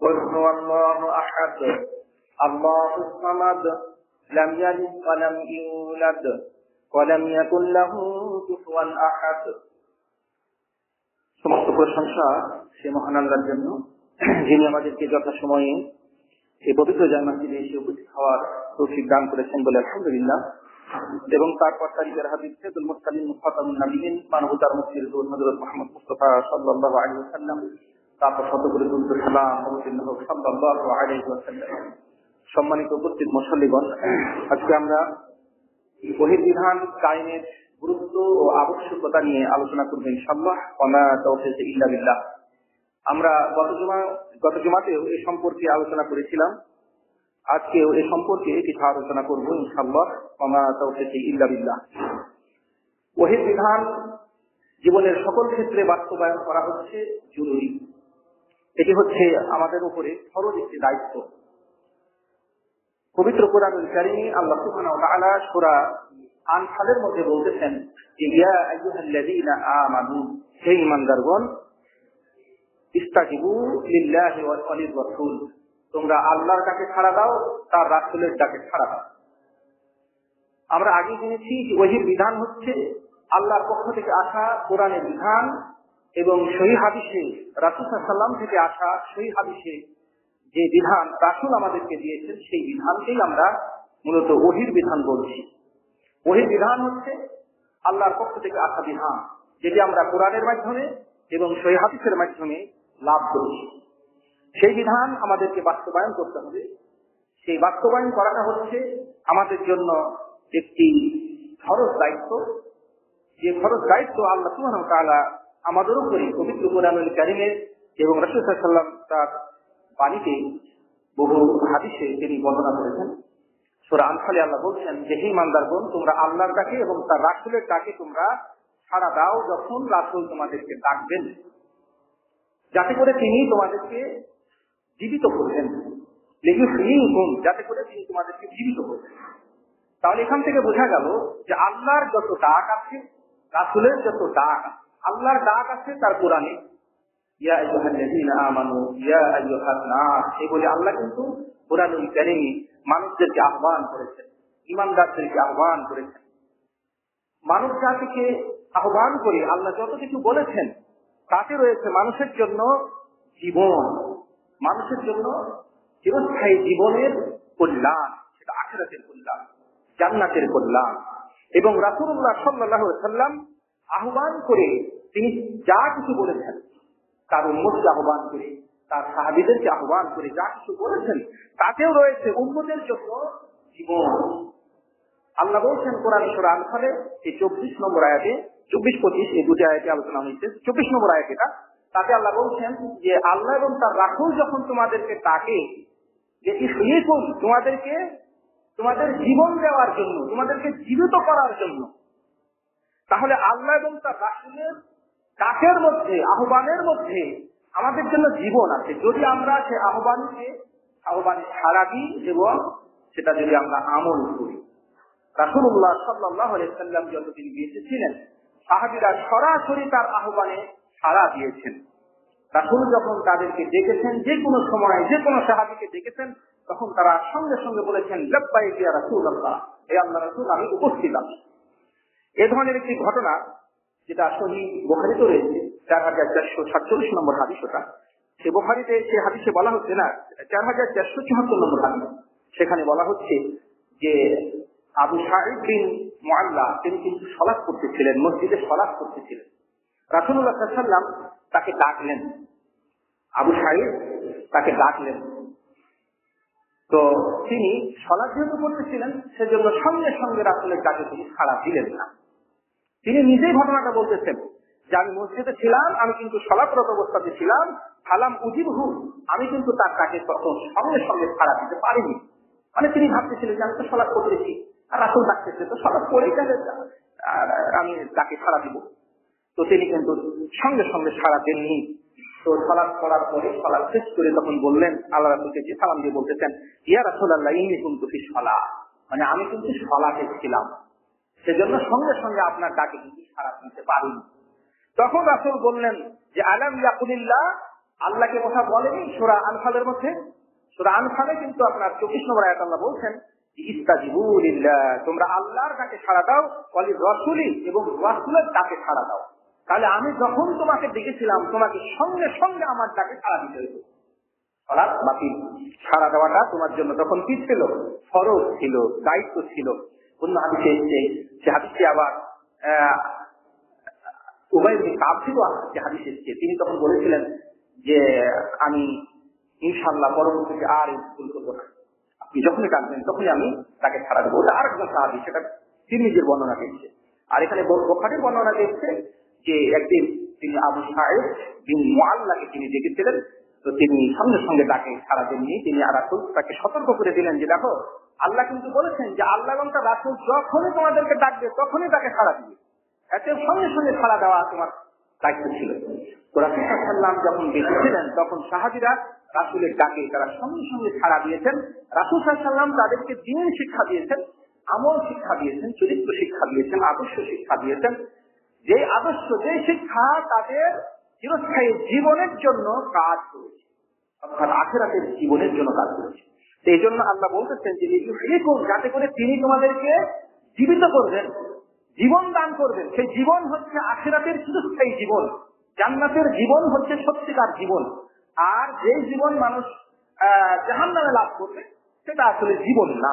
قل هو الله أحد الله الصمد لم يلد ولم يولد ولم يكن له كفوا أحد। সমস্ত প্রশংসা সে মহান আল্লাহর জন্য, যিনি আমাদেরকে যথাসময়ে এই পবিত্র জামে মসজিদে এসে উপস্থিত হওয়ার তৌফিক দান করেছেন বলে আলহামদুলিল্লাহ। এবং তারপর তারিখের হাবিব সাইয়্যিদুল মুরসালিন খাতামুন নবিয়্যিন মানবতার মুক্তির দূত হযরত মুহাম্মদ মুস্তাফা সাল্লাল্লাহু আলাইহি ওয়াসাল্লাম, তারপর শতকোটি দুরূদ সালাম অবতীর্ণ হোক সাল্লাল্লাহু আলাইহি ওয়াসাল্লাম। সম্মানিত উপস্থিত মুসল্লিগণ, আজকে আমরা ওহীর বিধান কায়েমের গুরুত্ব ও আবশ্যকতা নিয়ে আলোচনা করব ইনশাআল্লাহ। ওয়া তাওফীক ইল্লা বিল্লাহ। আমরা গত জুমাতেও এই সম্পর্কে আলোচনা করেছিলাম, আজকেও এই সম্পর্কে কিছু আলোচনা করব ইনশাআল্লাহ। ওয়া তাওফীক ইল্লা বিল্লাহ। ওহীর বিধান জীবনের সকল ক্ষেত্রে বাস্তবায়ন করা হচ্ছে জরুরি। এটি হচ্ছে আমাদের উপরে ফরজ একটি দায়িত্ব। পবিত্র কোরআনুল কারীমে আল্লাহ সুবহানাহু ওয়া তাআলা সূরা আনফালের মধ্যে বলতেছেন যে ইয়া আইয়ুহাল্লাযীনা আমানু, হে ঈমানদারগণ, ইস্তাজিবু লিল্লাহি ওয়া লির রাসূল, তোমরা আল্লাহর ডাকে সাড়া দাও, তার রাসূলের ডাকে সাড়া দাও। আমরা আগে জেনেছি যে ওহীর বিধান হচ্ছে আল্লাহর পক্ষ থেকে আসা কোরআনের বিধান এবং সহিহ হাদিসে রাসূল সাল্লাল্লাহু আলাইহি ওয়াসাল্লাম থেকে আসা সহিহ হাদিসে যে বিধান রাসূল আমাদেরকে দিয়েছেন, সেই বিধানকেই আমরা মূলত ওহীর বিধান বলছি। ওহীর বিধান হচ্ছে আল্লাহর পক্ষ থেকে আসা বিধান, যেটি আমরা কোরআনের মাধ্যমে এবং সহিহ হাদিসের মাধ্যমে লাভ করেছি। সেই বিধান আমাদেরকে বাস্তবায়ন করতে হবে। সেই বাস্তবায়ন করাটা হচ্ছে আমাদের জন্য একটি ফরজ দায়িত্ব, যে ফরজ দায়িত্ব আল্লাহ সুবহানাহু ওয়া তাআলা আমাদের উপরে পবিত্র কোরআনুল কারীমে এবং রাসূল সাল্লাল্লাহু আলাইহি ওয়াসাল্লাম তার বাণীতে বহু হাদিসে তিনি বর্ণনা করেছেন। সূরা আনফালে আল্লাহ বলছেন যে হে ঈমানদারগণ, তোমরা আল্লাহর ডাকে এবং তার রাসূলের ডাকে তোমরা সাড়া দাও যখন রাসূল তোমাদেরকে ডাকবেন, যাতে করে তিনি তোমাদেরকে জীবিত করবেন, যাতে করে তিনি তোমাদেরকে জীবিত করবেন। তাহলে এখান থেকে বোঝা গেল যে আল্লাহর যত ডাক আছে, রাসূলের যত ডাক আছে, আল্লাহর ডাক আছে তার কোরআনে ইয়া আইয়ুহাল্লাযীনা আমানু ইয়া আইয়ুহান নাস, এই বলে আল্লাহ কিন্তু কোরআনুল কারীমে মানুষদেরকে আহ্বান করেছেন, ঈমানদারদেরকে আহ্বান করেছেন। মানব জাতিকে আহ্বান করে আল্লাহ যত কিছু বলেছেন তাতে রয়েছে মানুষের জন্য জীবন, মানুষের জন্য চিরস্থায়ী জীবনের কল্যাণ, সেটা আখিরাতের কল্যাণ, জান্নাতের কল্যাণ। এবং রাসূলুল্লাহ সাল্লাল্লাহু আলাইহি ওয়াসাল্লাম আহ্বান করে তিনি যা কিছু বলেছেন, তার উম্মতকে আহ্বান করে, তার সাহাবীদেরকে আহ্বান করে যা কিছু বলেছেন তাতেও রয়েছে উম্মতের জন্য জীবন। আল্লাহ বলছেন কোরআন সূরা আনফালে এই 24 নম্বর আয়াতে, 24-25 এই দুটি আয়াতে আলোচনা হয়েছে। 24 নম্বর আয়াত এটা, তাতে আল্লাহ বলছেন যে আল্লাহ এবং তার রাসূল যখন তোমাদেরকে ডাকে যে ইসলিকুম, তোমাদেরকে তোমাদের জীবন দেওয়ার জন্য, তোমাদেরকে জীবিত করার জন্য, তাহলে আল্লাহ এবং তার রাসূলের ডাকের মধ্যে, আহ্বানের মধ্যে আমাদের জন্য জীবন আছে। যদি আমরা সে আহ্বানে সাড়া দিই এবং সেটা যদি আমরা আমল করি। রাসূলুল্লাহ সাল্লাল্লাহু আলাইহি ওয়াসাল্লাম যতদিন বেঁচে ছিলেন, সাহাবীরা সরাসরি তার আহ্বানে সাড়া দিয়েছেন। রাসূল যখন তাদেরকে ডেকেছেন, যে কোনো সময় যে কোনো সাহাবীকে ডেকেছেন, তখন তারা সঙ্গে সঙ্গে বলেছেন লাব্বাইক ইয়া রাসূলুল্লাহ, হে আল্লাহর রাসূল, আমি উপস্থিত আছি। এ ধরনের একটি ঘটনা যেটা সহিহ বুখারীতে রয়েছে, 4447 নম্বর হাদিস, ওটা সে বুখারীতে, সে হাদিসে বলা হচ্ছে না, 4474 নম্বর হাদিস, সেখানে বলা হচ্ছে যে আবু সাঈদ বিন মুআল্লা তিনি কিন্তু সালাত করতেছিলেন, মসজিদে সালাত করতেছিলেন। রাসূলুল্লাহ সাল্লাল্লাহু আলাইহি ওয়াসাল্লাম তাকে ডাকলেন, আবু সাঈদ তাকে ডাকলেন। তো তিনি সালাত যেহেতু করতেছিলেন, সেজন্য সঙ্গে সঙ্গে রাসূলের ডাকে তিনি সাড়া দিলেন না। তিনি নিজেই ঘটনাটা বলতেছেন যে আমি মসজিদে ছিলাম, আমি কিন্তু সালাতরত অবস্থাতে ছিলাম, ফালাম উজিবহু, আমি কিন্তু তার ডাকে তখন সঙ্গে সঙ্গে সাড়া দিতে পারিনি। মানে তিনি ভাবতেছিলেন যে আমি তো সালাত করতেছি, আর রাসূল ডাকতেছে, তো সালাত পড়ে গেলে আমি তাকে সাড়া দিব। তো তিনি কিন্তু সঙ্গে সঙ্গে সাড়া দেননি। তো সালাত করার পরে, সালাত শেষ করে তখন বললেন, আল্লাহ রাসূলকে যে সালাম দিয়ে বলতেছেন, ইয়া রাসূলুল্লাহ ইন্নী কুনতু ফি সালাহ, মানে আমি কিন্তু সালাতে ছিলাম, সেজন্য সঙ্গে সঙ্গে আপনার ডাকে কিন্তু সাড়া দিতে পারিনি। তখন রাসূল বললেন যে আলাম ইয়াকুলিল্লাহ আল্লাহকে কথা বলেনি সূরা আনফালের মধ্যে? সূরা আনফালে কিন্তু আপনার 24 নম্বর আয়াত আল্লাহ বলছেন ইস্তাজিবু লিল্লাহ, তোমরা আল্লাহর ডাকে সাড়া দাও, ওয়ালির রাসূলি এবং রাসূলের ডাকে সাড়া দাও। তাহলে আমি যখন তোমাকে ডেকেছিলাম তোমাকে সঙ্গে সঙ্গে আমার ডাকে সাড়া দিতে হতো। সালাত বাতিল, সাড়া দেওয়াটা তোমার জন্য তখন কি ছিল? ফরজ ছিল, দায়িত্ব ছিল। অন্য হাদিসে এসেছে, সে হাদিসটি আবার উবাই ইবনে কাব ছিল, যে হাদিস এসেছে তিনি তখন বলেছিলেন যে আমি ইনশাআল্লাহ পরবর্তীতে আর ভুল করবো না, আপনি যখনই ডাকবেন তখনই আমি তাকে ছাড়া দেবো। ওটা আরেকজন সাহাবী, সেটা তিরমিজির বর্ণনা দিচ্ছে। আর এখানে বুখারীর বর্ণনা দিচ্ছে যে একদিন তিনি আবু সাঈদ বিন মুআল্লাকে তিনি ডেকেছিলেন, তো তিনি সঙ্গে সঙ্গে তাকে ছাড়া দেননি। তিনি রাসূল তাকে সতর্ক করে দিলেন যে দেখো, আল্লাহ কিন্তু বলেছেন যে আল্লাহ এবং তার রাসূল যখনই তোমাদেরকে ডাকবে তখনই তাকে ছাড়া দিবে, এতে সঙ্গে সঙ্গে ছাড়া দেওয়া তোমার দায়িত্ব ছিল। তো রাসূল সাল্লাল্লাহু আলাইহি ওয়াসাল্লাম যখন বেঁচে ছিলেন তখন সাহাবীরা রাসূলের ডাকে তারা সঙ্গে সঙ্গে ছাড়া দিয়েছেন। রাসূল সাল্লাল্লাহু আলাইহি ওয়াসাল্লাম তাদেরকে দ্বীন শিক্ষা দিয়েছেন, আমল শিক্ষা দিয়েছেন, চরিত্র শিক্ষা দিয়েছেন, আদর্শ শিক্ষা দিয়েছেন। যে আদর্শ, যে শিক্ষা তাদের চিরস্থায়ী জীবনের জন্য কাজ করেছে, অর্থাৎ আখিরাতের জীবনের জন্য কাজ করেছে। তো এই জন্য আল্লাহ বলতেছেন যে যাতে করে তিনি তোমাদেরকে জীবিত করবেন, জীবন দান করবেন। সেই জীবন হচ্ছে আখিরাতের চিরস্থায়ী জীবন, জান্নাতের জীবন হচ্ছে সত্যিকার জীবন। আর যে জীবন মানুষ জাহান্নামে লাভ করবে সেটা আসলে জীবন না।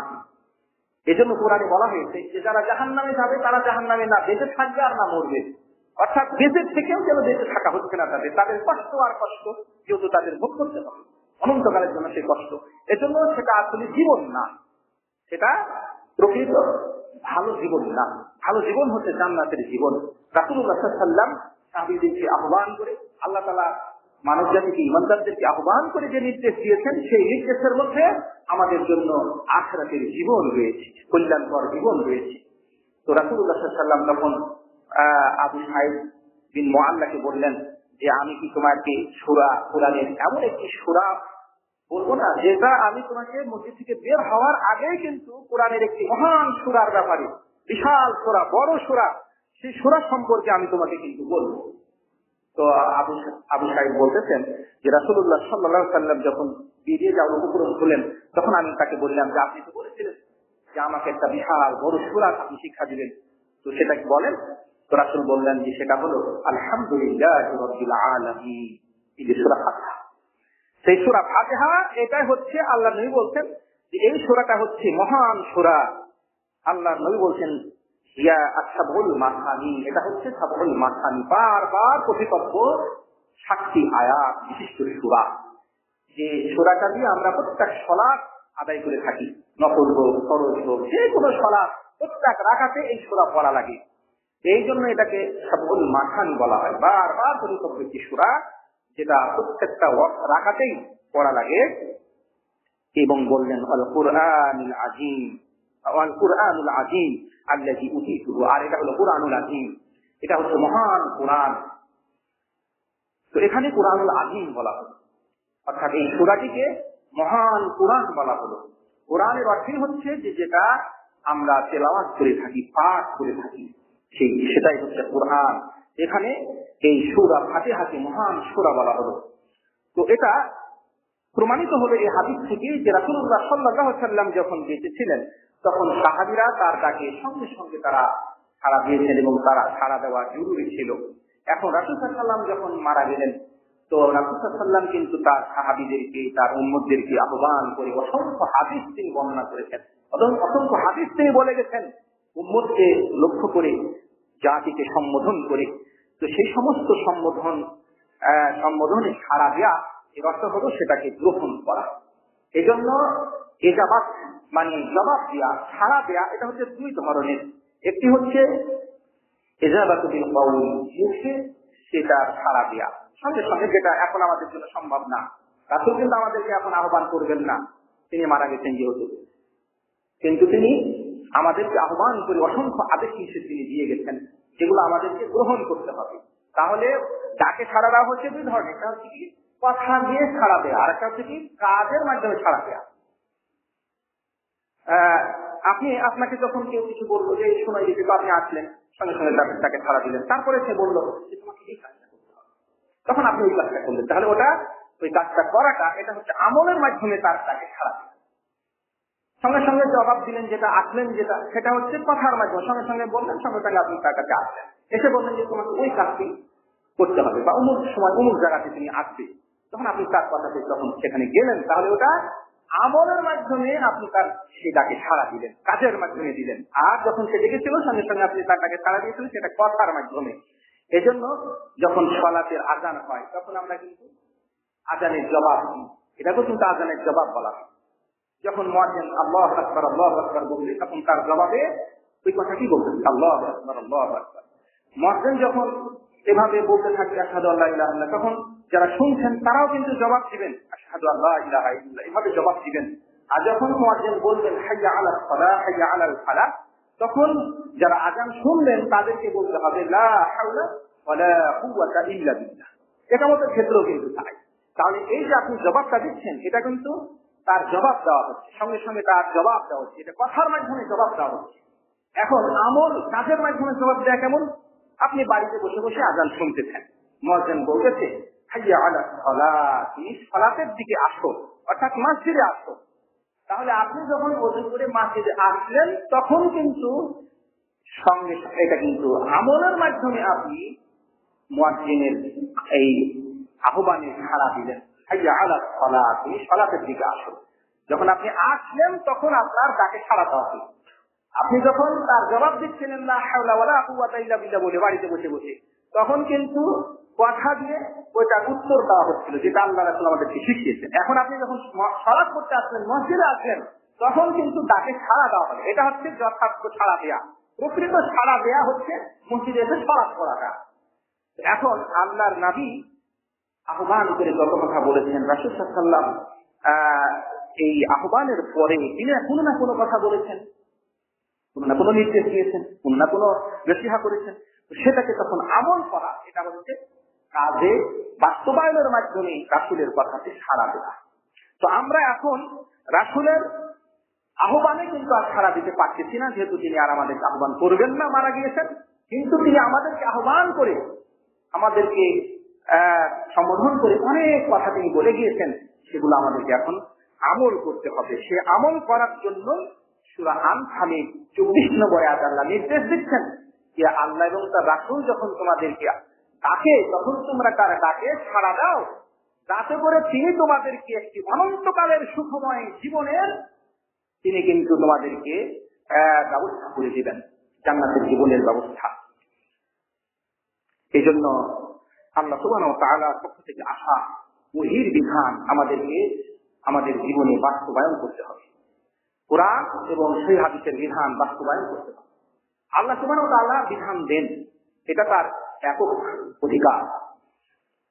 এজন্য কোরআনে বলা হয়েছে যে যারা জাহান্নামে যাবে তারা জাহান্নামে না বেঁচে থাকবে আর না মরবে, অর্থাৎ বেঁচে থেকেও যেন বেঁচে থাকা হচ্ছে না তাদের কষ্ট আর কষ্ট যেহেতু তাদের ভোগ করতে হবে অনন্তকালের জন্য সেই কষ্ট। এজন্য সেটা আসলে জীবন না, সেটা প্রকৃত ভালো জীবন না। ভালো জীবন হচ্ছে জান্নাতের জীবন। রাসূলুল্লাহ সাল্লাল্লাহু আলাইহি ওয়াসাল্লাম সাহাবীদেরকে আহ্বান করে, আল্লাহ তাআলা মানব জাতিকে, ঈমানদারদেরকে আহ্বান করে যে নির্দেশ দিয়েছেন, সেই নির্দেশের মধ্যে আমাদের জন্য আখিরাতের জীবন রয়েছে, কল্যাণকর জীবন রয়েছে। তো রাসূলুল্লাহ সাল্লাল্লাহু আলাইহি ওয়াসাল্লাম তখন আবু সাঈদ বিন মুআল্লাকে বললেন যে আমি কি তোমাকে সূরা কোরআনের এমন একটি সূরা বলবো না যেটা আমি তোমাকে মসজিদ থেকে বের হওয়ার আগেই কিন্তু কোরআনের একটি মহান সূরার ব্যাপারে, বিশাল সূরা, বড় সূরা, সেই সূরা সম্পর্কে আমি তোমাকে কিন্তু বলবো। তো আবু সাঈদ বলতেছেন যে রাসূলুল্লাহ সাল্লাল্লাহু আলাইহি ওয়াসাল্লাম যখন বেরিয়ে যাওয়ার উপক্রম হলেন তখন আমি তাকে বললাম যে আপনি তো বলেছিলেন যে আমাকে একটা বিশাল বড় সূরা আপনি শিক্ষা দিবেন, তো সেটা কি বলেন? তো রাসূল বললেন যে সেটা হলো আলহামদুলিল্লাহি রাব্বিল আলামিন, এই যে সূরা ফাতিহা। সেই সূরা ফাতিহা, এটাই হচ্ছে আল্লাহ নবী বলছেন যে এই সূরাটা হচ্ছে মহান সূরা। আল্লাহ নবী বলছেন ইয়া আসাবুল মাসানি, এটা হচ্ছে সাবুল মাসানি, বারবার পঠিতব্য 7টি আয়াত বিশিষ্ট সূরা, যে সূরাটা দিয়ে আমরা প্রত্যেক সালাত আদায় করে থাকি, নফল হোক, ফরজ হোক, যে কোনো সালাত প্রত্যেক রাকাতে এই সূরা পড়া লাগে। এই জন্য এটাকে সাবুল মাসানি বলা হয়, বারবার পঠিতব্য একটি সূরা যেটা প্রত্যেকটা রাকাতেই পড়া লাগে। এবং বললেন আল কুরআনুল আযীম, আল কুরআনুল আযীম আল্লাযী উতীতুহু, আর এটা হলো কুরআনুল আযীম, এটা হচ্ছে মহান কুরআন। তো এখানে কুরআনুল আযীম বলা হলো, অর্থাৎ এই সূরাটিকে মহান কুরআন বলা হলো। কুরআনের অর্থ হচ্ছে যে যেটা আমরা তেলাওয়াত করে থাকি, পাঠ করে থাকি, সেটাই হচ্ছে কুরআন। এখানে এই সূরা ফাতিহাকে মহান সূরা বলা হলো। তো এটা প্রমাণিত হলো এই হাদিস থেকে যে রাসূলুল্লাহ সাল্লাল্লাহু আলাইহি ওয়াসাল্লাম যখন বেঁচে ছিলেন তখন সাহাবীরা তার ডাকে সঙ্গে সঙ্গে তারা সাড়া দিয়েছেন এবং তারা সাড়া দেওয়া জরুরি ছিল। এখন রাসূল সাল্লাল্লাহু আলাইহি ওয়াসাল্লাম যখন মারা গেলেন তো রাসূল সাল্লাল্লাহু আলাইহি ওয়াসাল্লাম কিন্তু তার সাহাবীদেরকে, তার উম্মতদেরকে আহ্বান করে অসংখ্য হাদিস তিনি বর্ণনা করেছেন, অসংখ্য হাদিস তিনি বলে গেছেন উম্মতকে লক্ষ্য করে, জাতিকে সম্বোধন করে। তো সেই সমস্ত সম্বোধনে সাড়া দেয়া, এর অর্থ হলো সেটাকে গ্রহণ করা। এজন্য এজাবাত মানে জবাব দেয়া, সাড়া দেয়া, এটা হচ্ছে দুই ধরনের। একটি হচ্ছে এজাবাতু বিল কওল, মুখে সেটা সাড়া দেয়া সঙ্গে সঙ্গে, যেটা এখন আমাদের জন্য সম্ভব না। রাসূল কিন্তু আমাদেরকে এখন আহ্বান করবেন না, তিনি মারা গেছেন যেহেতু, কিন্তু তিনি আমাদেরকে আহ্বান করে অসংখ্য আদেশ নিষেধ তিনি দিয়ে গেছেন, যেগুলো আমাদেরকে গ্রহণ করতে হবে। তাহলে ডাকে সাড়া দেওয়া হচ্ছে দুই ধরনের, একটা হচ্ছে কি কথা দিয়ে সাড়া দেয়া, আর একটা হচ্ছে কি কাজের মাধ্যমে সাড়া দেয়া। আপনাকে যখন কেউ কিছু বললো যে এই সময় দিকে তো আপনি আসলেন, সঙ্গে সঙ্গে তাকে সাড়া দিলেন, তারপরে সে বললো যে তোমাকে এই কাজটা করতে হবে, তখন আপনি ওই কাজটা করলেন, তাহলে ওটা ওই কাজটা করাটা এটা হচ্ছে আমলের মাধ্যমে তাকে ছাড়া। সঙ্গে সঙ্গে জবাব দিলেন যেটা, আসলেন যেটা, সেটা হচ্ছে কথার মাধ্যমে সঙ্গে সঙ্গে বললেন, সঙ্গে সঙ্গে আপনি তার কাছে আসলেন, এসে বললেন যে তোমাকে ওই কাজটি করতে হবে বা অমুক সময় অমুক জায়গাতে তিনি আসবে, তখন আপনি তার কথাতে যখন সেখানে গেলেন, তাহলে ওটা আমলের মাধ্যমে আপনি তার সেটাকে ছাড়া দিলেন, কাজের মাধ্যমে দিলেন। আর যখন সে ডেকেছিল সঙ্গে সঙ্গে আপনি তাকে ছাড়া দিয়েছিলেন, সেটা কথার মাধ্যমে। এজন্য যখন সালাতের আজান হয় তখন আমরা কিন্তু আজানের জবাব দিই, এটাকেও কিন্তু আজানের জবাব বলা হয়। যখন মুয়াজ্জিন আল্লাহু আকবার বলবে তখন তার জবাবে ওই কথাটি বলতে হবে, আল্লাহু আকবার আল্লাহু আকবার। মুয়াজ্জিন যখন এভাবে বলতে থাকে আশহাদু আল্লা ইলাহা ইল্লাল্লাহ, তখন যারা শুনছেন তারাও কিন্তু জবাব দিবেন আশহাদু আল্লা ইলাহা ইল্লাল্লাহ, এভাবে জবাব দিবেন। আর যখন মুয়াজ্জিন বলবেন হাইয়া আলাস সালাহ হাইয়া আলাল ফালাহ, তখন যারা আজান শুনলেন তাদেরকে বলতে হবে লা হাওলা ওয়ালা কুওয়াতা ইল্লা বিল্লাহ। এটা মতো ক্ষেত্রেও কিন্তু তাই। তাহলে এই যে আপনি জবাবটা দিচ্ছেন, এটা কিন্তু তার জবাব দেওয়া হচ্ছে, সঙ্গে সঙ্গে তার জবাব দেওয়া হচ্ছে, এটা কথার মাধ্যমে জবাব দেওয়া হচ্ছে। এখন আমল কাজের মাধ্যমে জবাব দেয়া কেমন? আপনি বাড়িতে বসে বসে আজান শুনতেছেন, মুয়াজ্জিন বলতেছে হাইয়া আলাস সালাহ, তুমি সালাতের দিকে আসো, অর্থাৎ মসজিদে আসো। তাহলে আপনি যখন ওযু করে মসজিদে আসলেন তখন কিন্তু সঙ্গে এটা কিন্তু আমলের মাধ্যমে আপনি মুয়াজ্জিনের এই আহ্বানে সাড়া দিলেন, হাইয়া আলাস সালাহ, তুমি সালাতের দিকে আসো। যখন আপনি আসলেন তখন আপনার তাকে সাড়া দেওয়া হলো। আপনি যখন তার জবাব দিচ্ছিলেন লা হাওলা ওয়ালা কুওয়াতা ইল্লা বিল্লাহ বলে বাড়িতে বসে বসে, তখন কিন্তু কথা দিয়ে ওইটার উত্তর দেওয়া হচ্ছিল, যেটা আল্লাহ রাসূল আমাদেরকে শিখিয়েছেন। এখন আপনি যখন সালাত করতে আসলেন, মসজিদে আসলেন, তখন কিন্তু তাকে সাড়া দেওয়া হবে। এটা হচ্ছে যথার্থ সাড়া দেয়া। প্রকৃত সাড়া দেয়া হচ্ছে মসজিদে এসে সালাত করাটা। এখন আল্লাহর নবী আহ্বান করে যত কথা বলেছেন, রাসূল সাল্লাল্লাহু আলাইহি ওয়াসাল্লাম এই আহ্বানের পরে তিনি কোনো না কোনো কথা বলেছেন, কোনো না কোনো নির্দেশ দিয়েছেন, কোনো না কোনো নসিহত করেছেন। সেটাকে তখন আমল করা, এটা হচ্ছে কাজে বাস্তবায়নের মাধ্যমে রাসূলের কথাতে সাড়া দেওয়া। তো আমরা এখন রাসূলের আহ্বানে কিন্তু আর সাড়া দিতে পারতেছি না, যেহেতু তিনি আর আমাদেরকে আহ্বান করবেন না, মারা গিয়েছেন। কিন্তু তিনি আমাদেরকে আহ্বান করে, আমাদেরকে সম্বোধন করে অনেক কথা তিনি বলে গিয়েছেন, সেগুলো আমাদেরকে এখন আমল করতে হবে। সে আমল করার জন্য সূরা আনফালে 24 নম্বর আয়াতে আল্লাহ নির্দেশ দিচ্ছেন যে আল্লাহ এবং তার রাসূল যখন তোমাদেরকে ডাকে, তখন তোমরা তার ডাকে সাড়া দাও, যাতে করে তিনি তোমাদেরকে একটি অনন্তকালের সুখময় জীবনের তিনি কিন্তু তোমাদেরকে ব্যবস্থা করে দিবেন, জান্নাতের জীবনের ব্যবস্থা। এই জন্য আল্লাহ সুবহানাহু ওয়া তাআলার পক্ষ থেকে আসা ওহীর বিধান আমাদেরকে আমাদের জীবনে বাস্তবায়ন করতে হবে। কোরআন এবং সেই হাদিসের বিধান বাস্তবায়ন করতে হবে। আল্লাহ সুবহানাহু ওয়া তাআলা বিধান দেন, এটা তার একক অধিকার।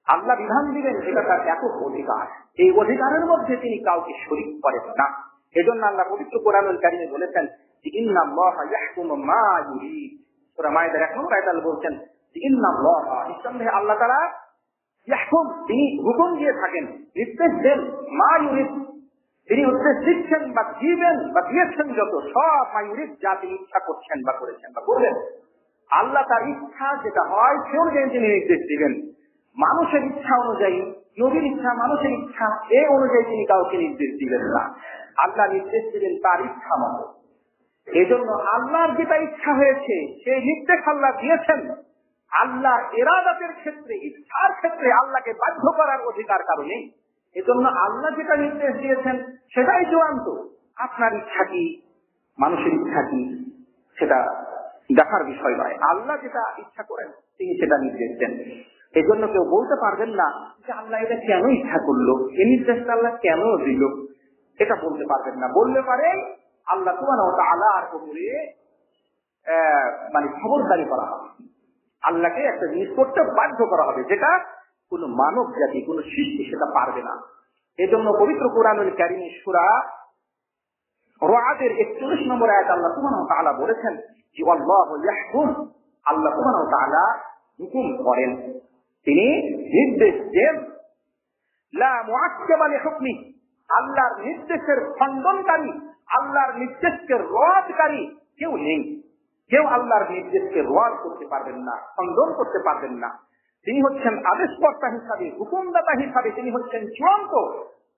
আল্লাহ বিধান দিবেন, এটা তার একক অধিকার। এই অধিকারের মধ্যে তিনি কাউকে শরীক করেন না। এজন্য আল্লাহ পবিত্র কোরআনুল কারীমে বলেছেন যে ইন্নাল্লাহা ইয়াহকুমু মা ইউরিদ। সূরা মায়েদার 1 নম্বর আয়াতে বলছেন যে ইন্নাল্লাহা, নিঃসন্দেহে আল্লাহ তাআলা ইয়াহকুম, তিনি হুকুম দিয়ে থাকেন, নির্দেশ দেন, মা ইউরিদ, তিনি উদ্দেশ দিচ্ছেন বা দিবেন বা দিয়েছেন যত সব মা ইউরিদ, যা তিনি ইচ্ছা করছেন বা করেছেন বা করবেন। আল্লাহ তার ইচ্ছা যেটা হয় সে অনুযায়ী তিনি নির্দেশ দিবেন। মানুষের ইচ্ছা অনুযায়ী, নবীর ইচ্ছা, মানুষের ইচ্ছা, এই অনুযায়ী তিনি কাউকে নির্দেশ দিবেন না। আল্লাহ নির্দেশ দিবেন তার ইচ্ছা মতো। এই জন্য আল্লাহর যেটা ইচ্ছা হয়েছে সেই নির্দেশ আল্লাহ দিয়েছেন। আল্লাহ ইরাদাতের ক্ষেত্রে, ইচ্ছার ক্ষেত্রে আল্লাহকে বাধ্য করার অধিকার কারো নেই। এজন্য আল্লাহ যেটা নির্দেশ দিয়েছেন সেটাই চূড়ান্ত। আপনার ইচ্ছা কি, মানুষের ইচ্ছা কি, সেটা দেখার বিষয় নয়। আল্লাহ যেটা ইচ্ছা করেন তিনি সেটা নির্দেশ দেন। এই জন্য কেউ বলতে পারবেন না যে আল্লাহ এটা কেন ইচ্ছা করলো, এই নির্দেশটা আল্লাহ কেন দিল, এটা বলতে পারবেন না। বললে পারে আল্লাহ সুবহানাহু ওয়া তাআলার উপরে মানে খবরদারি করা হবে, আল্লাহকে একটা জিনিস করতে বাধ্য করা হবে, যেটা কোন মানব জাতি, কোন সৃষ্টি সেটা পারবে না। এজন্য পবিত্র কোরআনুল কারীমে সূরা রা'দের 41 নম্বর আয়াত আল্লাহ সুবহানাহু ওয়া তাআলা বলেছেন যে আল্লাহু ইয়াহকুম, আল্লাহ সুবহানাহু ওয়া তাআলা হুকুম করেন, তিনি নির্দেশ দেন। লা মুআক্কিবা লিহুকমি, আল্লাহর নির্দেশের খণ্ডনকারী, আল্লাহর নির্দেশকে রদকারী কেউ নেই। কেউ আল্লাহর নির্দেশকে রদ করতে পারবেন না, খণ্ডন করতে পারবেন না। তিনি হচ্ছেন আদেশকর্তা হিসাবে, হুকুমদাতা হিসাবে তিনি হচ্ছেন চূড়ান্ত।